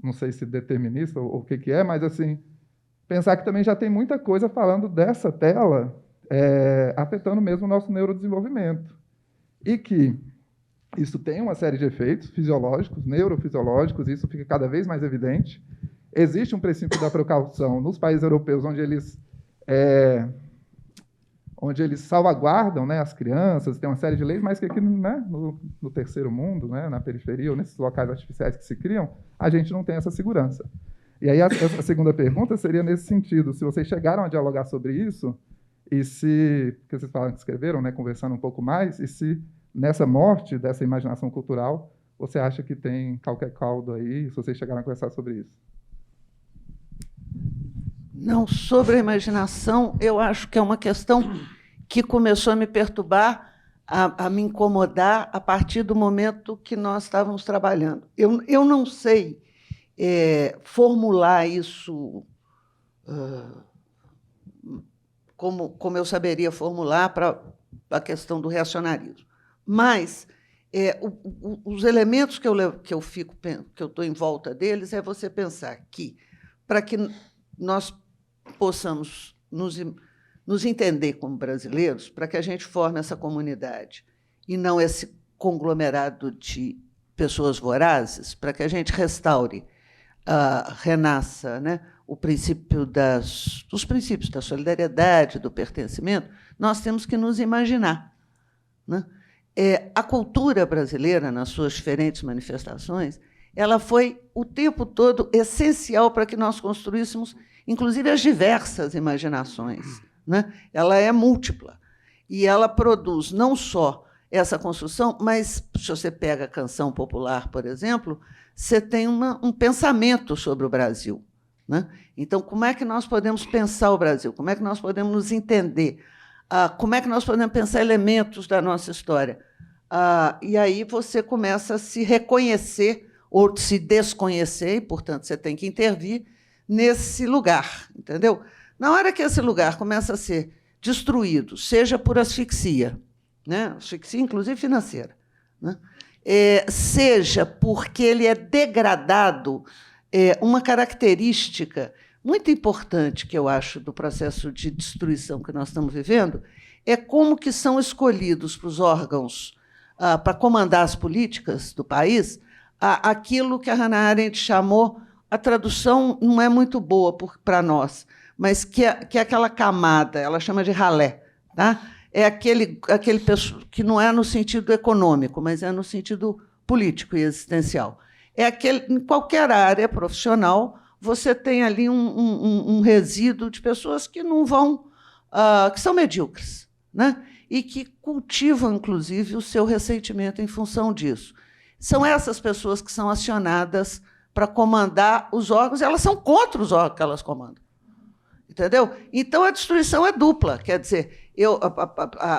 não sei se determinista ou o que é, mas assim, pensar que também já tem muita coisa falando dessa tela afetando mesmo o nosso neurodesenvolvimento. E que isso tem uma série de efeitos fisiológicos, neurofisiológicos, isso fica cada vez mais evidente. Existe um princípio da precaução nos países europeus onde eles salvaguardam, né, as crianças, tem uma série de leis, mas que aqui, né, no terceiro mundo, né, na periferia, ou nesses locais artificiais que se criam, a gente não tem essa segurança. E aí a segunda pergunta seria nesse sentido, se vocês chegaram a dialogar sobre isso, e se, porque vocês falaram que escreveram, né, conversando um pouco mais, e se nessa morte dessa imaginação cultural, você acha que tem qualquer caldo aí, se vocês chegaram a conversar sobre isso? Não, sobre a imaginação, eu acho que é uma questão que começou a me perturbar, a me incomodar a partir do momento que nós estávamos trabalhando. Eu não sei formular isso como eu saberia formular para a questão do reacionarismo. Mas Os elementos que eu estou em volta deles é você pensar que, para que nós possamos nos entender como brasileiros, para que a gente forme essa comunidade e não esse conglomerado de pessoas vorazes, para que a gente restaure, renasça, né, o princípio dos princípios da solidariedade, do pertencimento, nós temos que nos imaginar, né? A cultura brasileira, nas suas diferentes manifestações, ela foi o tempo todo essencial para que nós construíssemos, inclusive, as diversas imaginações, né? Ela é múltipla e ela produz não só essa construção, mas, se você pega a canção popular, por exemplo, você tem um pensamento sobre o Brasil, né? Então, como é que nós podemos pensar o Brasil? Como é que nós podemos nos entender? Como é que nós podemos pensar elementos da nossa história? E aí você começa a se reconhecer ou se desconhecer, e, portanto, você tem que intervir nesse lugar, entendeu? Na hora que esse lugar começa a ser destruído, seja por asfixia, né? Asfixia, inclusive financeira, né? Seja porque ele é degradado, uma característica muito importante que eu acho do processo de destruição que nós estamos vivendo é como que são escolhidos para os órgãos para comandar as políticas do país aquilo que a Hannah Arendt chamou, a tradução não é muito boa para nós, mas que é aquela camada, ela chama de ralé, tá? É aquele que não é no sentido econômico, mas é no sentido político e existencial. Em qualquer área profissional, você tem ali um resíduo de pessoas que não vão, que são medíocres, né? E que cultivam, inclusive, o seu ressentimento em função disso. São essas pessoas que são acionadas para comandar os órgãos, e elas são contra os órgãos que elas comandam. Entendeu? Então, a destruição é dupla. Quer dizer,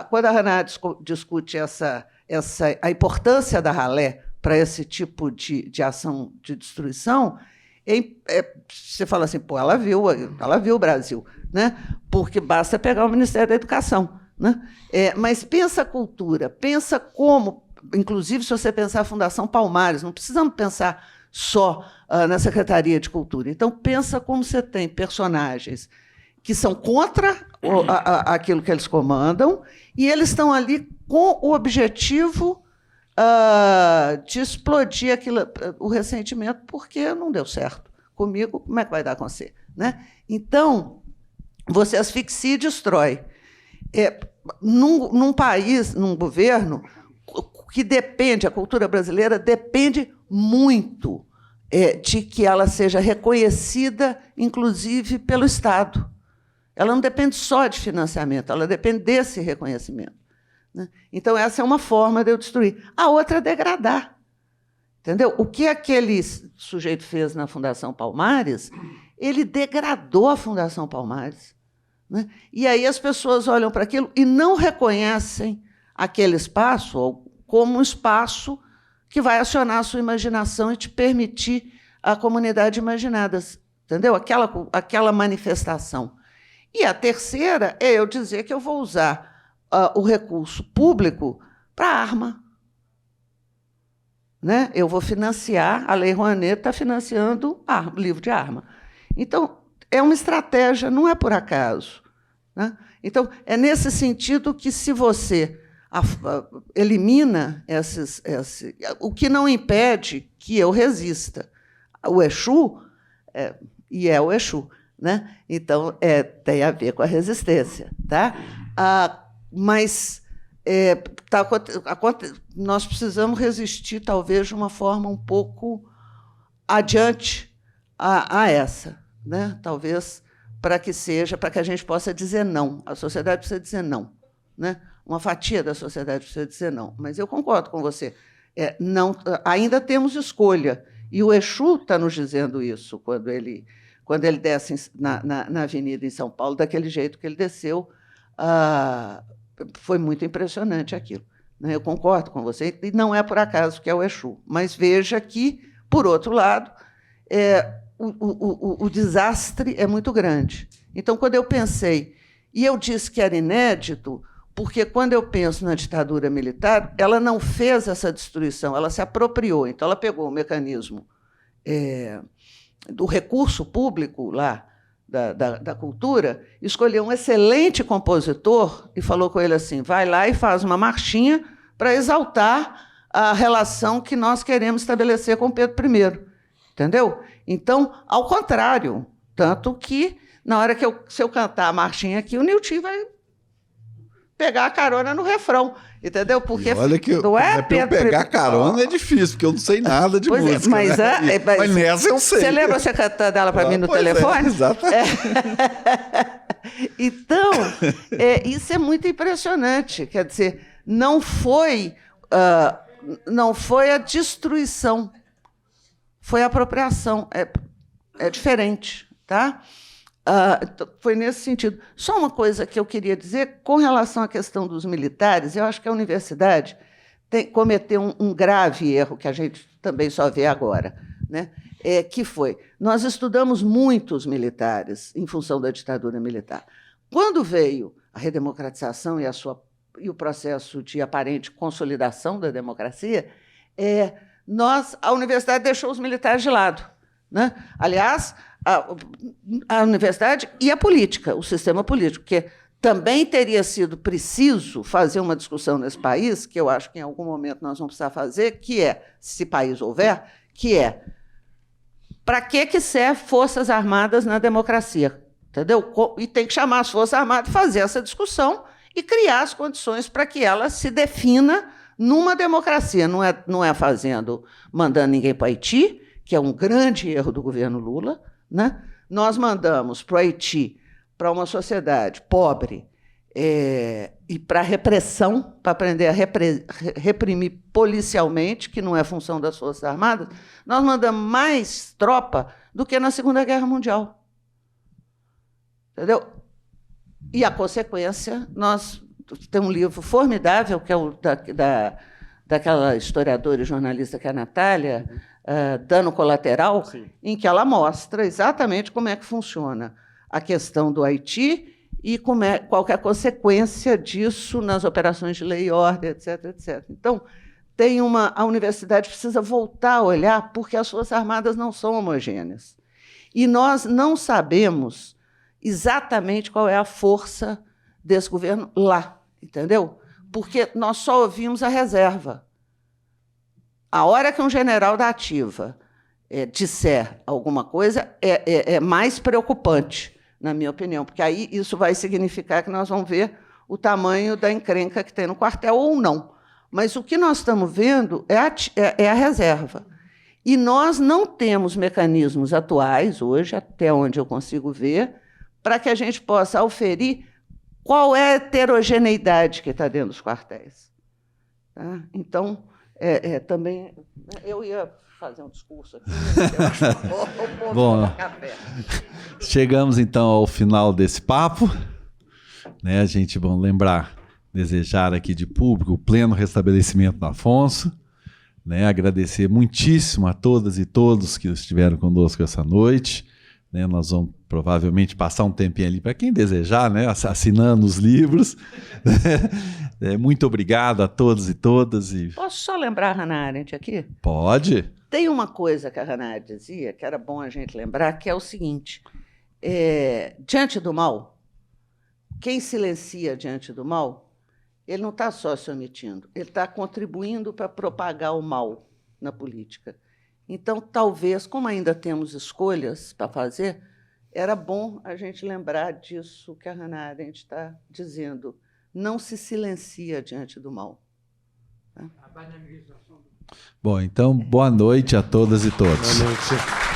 quando a Hannah discute a importância da ralé para esse tipo de ação de destruição, você fala assim, pô, ela viu o Brasil, né? Porque basta pegar o Ministério da Educação, né? Mas pensa a cultura, pensa como, inclusive, se você pensar a Fundação Palmares, não precisamos pensar só na Secretaria de Cultura. Então, pensa como você tem personagens que são contra aquilo que eles comandam e eles estão ali com o objetivo de explodir o ressentimento porque não deu certo comigo, como é que vai dar com você, né? Então, você asfixia e destrói. Num país, num governo que depende, a cultura brasileira depende muito de que ela seja reconhecida, inclusive, pelo Estado. Ela não depende só de financiamento, ela depende desse reconhecimento, né? Então, essa é uma forma de eu destruir. A outra é degradar. Entendeu? O que aquele sujeito fez na Fundação Palmares, ele degradou a Fundação Palmares, né? E aí as pessoas olham para aquilo e não reconhecem aquele espaço como um espaço que vai acionar a sua imaginação e te permitir a comunidade imaginada, entendeu? Aquela manifestação. E a terceira é eu dizer que eu vou usar o recurso público para arma, né? Eu vou financiar, a Lei Rouanet está financiando livro de arma. Então, é uma estratégia, não é por acaso, né? Então, é nesse sentido que, se você elimina o que não impede que eu resista. O Exu, é o Exu, né? Então, tem a ver com a resistência, tá? Mas nós precisamos resistir, talvez, de uma forma um pouco adiante a essa, né? Talvez para que a gente possa dizer não. A sociedade precisa dizer não, né? Uma fatia da sociedade precisa dizer não. Mas eu concordo com você. Não, ainda temos escolha. E o Exu está nos dizendo isso quando ele desce na avenida em São Paulo, daquele jeito que ele desceu. Foi muito impressionante aquilo, né? Eu concordo com você. E não é por acaso que é o Exu. Mas veja que, por outro lado, o desastre é muito grande. Então, quando eu pensei, e eu disse que era inédito, Porque quando eu penso na ditadura militar, ela não fez essa destruição, ela se apropriou. Então, ela pegou o mecanismo do recurso público lá, da cultura, escolheu um excelente compositor e falou com ele assim, vai lá e faz uma marchinha para exaltar a relação que nós queremos estabelecer com Pedro I. Entendeu? Então, ao contrário, tanto que, na hora que se eu cantar a marchinha aqui, o Nilton vai pegar a carona no refrão, entendeu? Porque olha que não é para eu pegar carona é difícil, porque eu não sei nada de música. Mas, né? Mas nessa eu sei. Você lembra você cantando ela para mim no telefone? Exatamente. Então, isso é muito impressionante. Quer dizer, não foi a destruição, foi a apropriação. É diferente, tá? Foi nesse sentido. Só uma coisa que eu queria dizer com relação à questão dos militares, eu acho que a universidade cometeu um grave erro que a gente também só vê agora, né? Que foi, nós estudamos muito os militares em função da ditadura militar. Quando veio a redemocratização e o processo de aparente consolidação da democracia, a universidade deixou os militares de lado, né? Aliás, a universidade e a política, o sistema político, porque também teria sido preciso fazer uma discussão nesse país, que eu acho que em algum momento nós vamos precisar fazer, que se país houver, para que serve Forças Armadas na democracia? Entendeu? E tem que chamar as Forças Armadas, fazer essa discussão e criar as condições para que ela se defina numa democracia. Não é mandando ninguém para o Haiti, que é um grande erro do governo Lula, né? Nós mandamos para o Haiti, para uma sociedade pobre, e para a repressão, para aprender a reprimir policialmente, que não é função das Forças Armadas, nós mandamos mais tropa do que na Segunda Guerra Mundial. Entendeu? E a consequência, nós temos um livro formidável, que é o daquela historiadora e jornalista que é a Natália, Dano Colateral, sim, em que ela mostra exatamente como é que funciona a questão do Haiti e qual é a consequência disso nas operações de lei e ordem, etc., etc. Então, a universidade precisa voltar a olhar, porque as Forças Armadas não são homogêneas. E nós não sabemos exatamente qual é a força desse governo lá, entendeu? Porque nós só ouvimos a reserva. A hora que um general da ativa disser alguma coisa, é mais preocupante, na minha opinião, porque aí isso vai significar que nós vamos ver o tamanho da encrenca que tem no quartel ou não. Mas o que nós estamos vendo é a reserva. E nós não temos mecanismos atuais, hoje, até onde eu consigo ver, para que a gente possa auferir qual é a heterogeneidade que está dentro dos quartéis. Tá? Então, também, eu ia fazer um discurso aqui. Bom, chegamos então ao final desse papo, né? A gente, vamos lembrar, desejar aqui de público o pleno restabelecimento do Afonso, né? Agradecer muitíssimo a todas e todos que estiveram conosco essa noite, né? Nós vamos provavelmente passar um tempinho ali para quem desejar, né? Assinando os livros. Muito obrigado a todos e todas. Posso só lembrar a Hannah Arendt aqui? Pode. Tem uma coisa que a Hannah Arendt dizia, que era bom a gente lembrar, que é o seguinte, diante do mal, quem silencia diante do mal, ele não está só se omitindo, ele está contribuindo para propagar o mal na política. Então, talvez, como ainda temos escolhas para fazer, era bom a gente lembrar disso que a Hannah Arendt está dizendo. Não se silencia diante do mal. Tá? Bom, então, boa noite a todas e todos. Boa noite.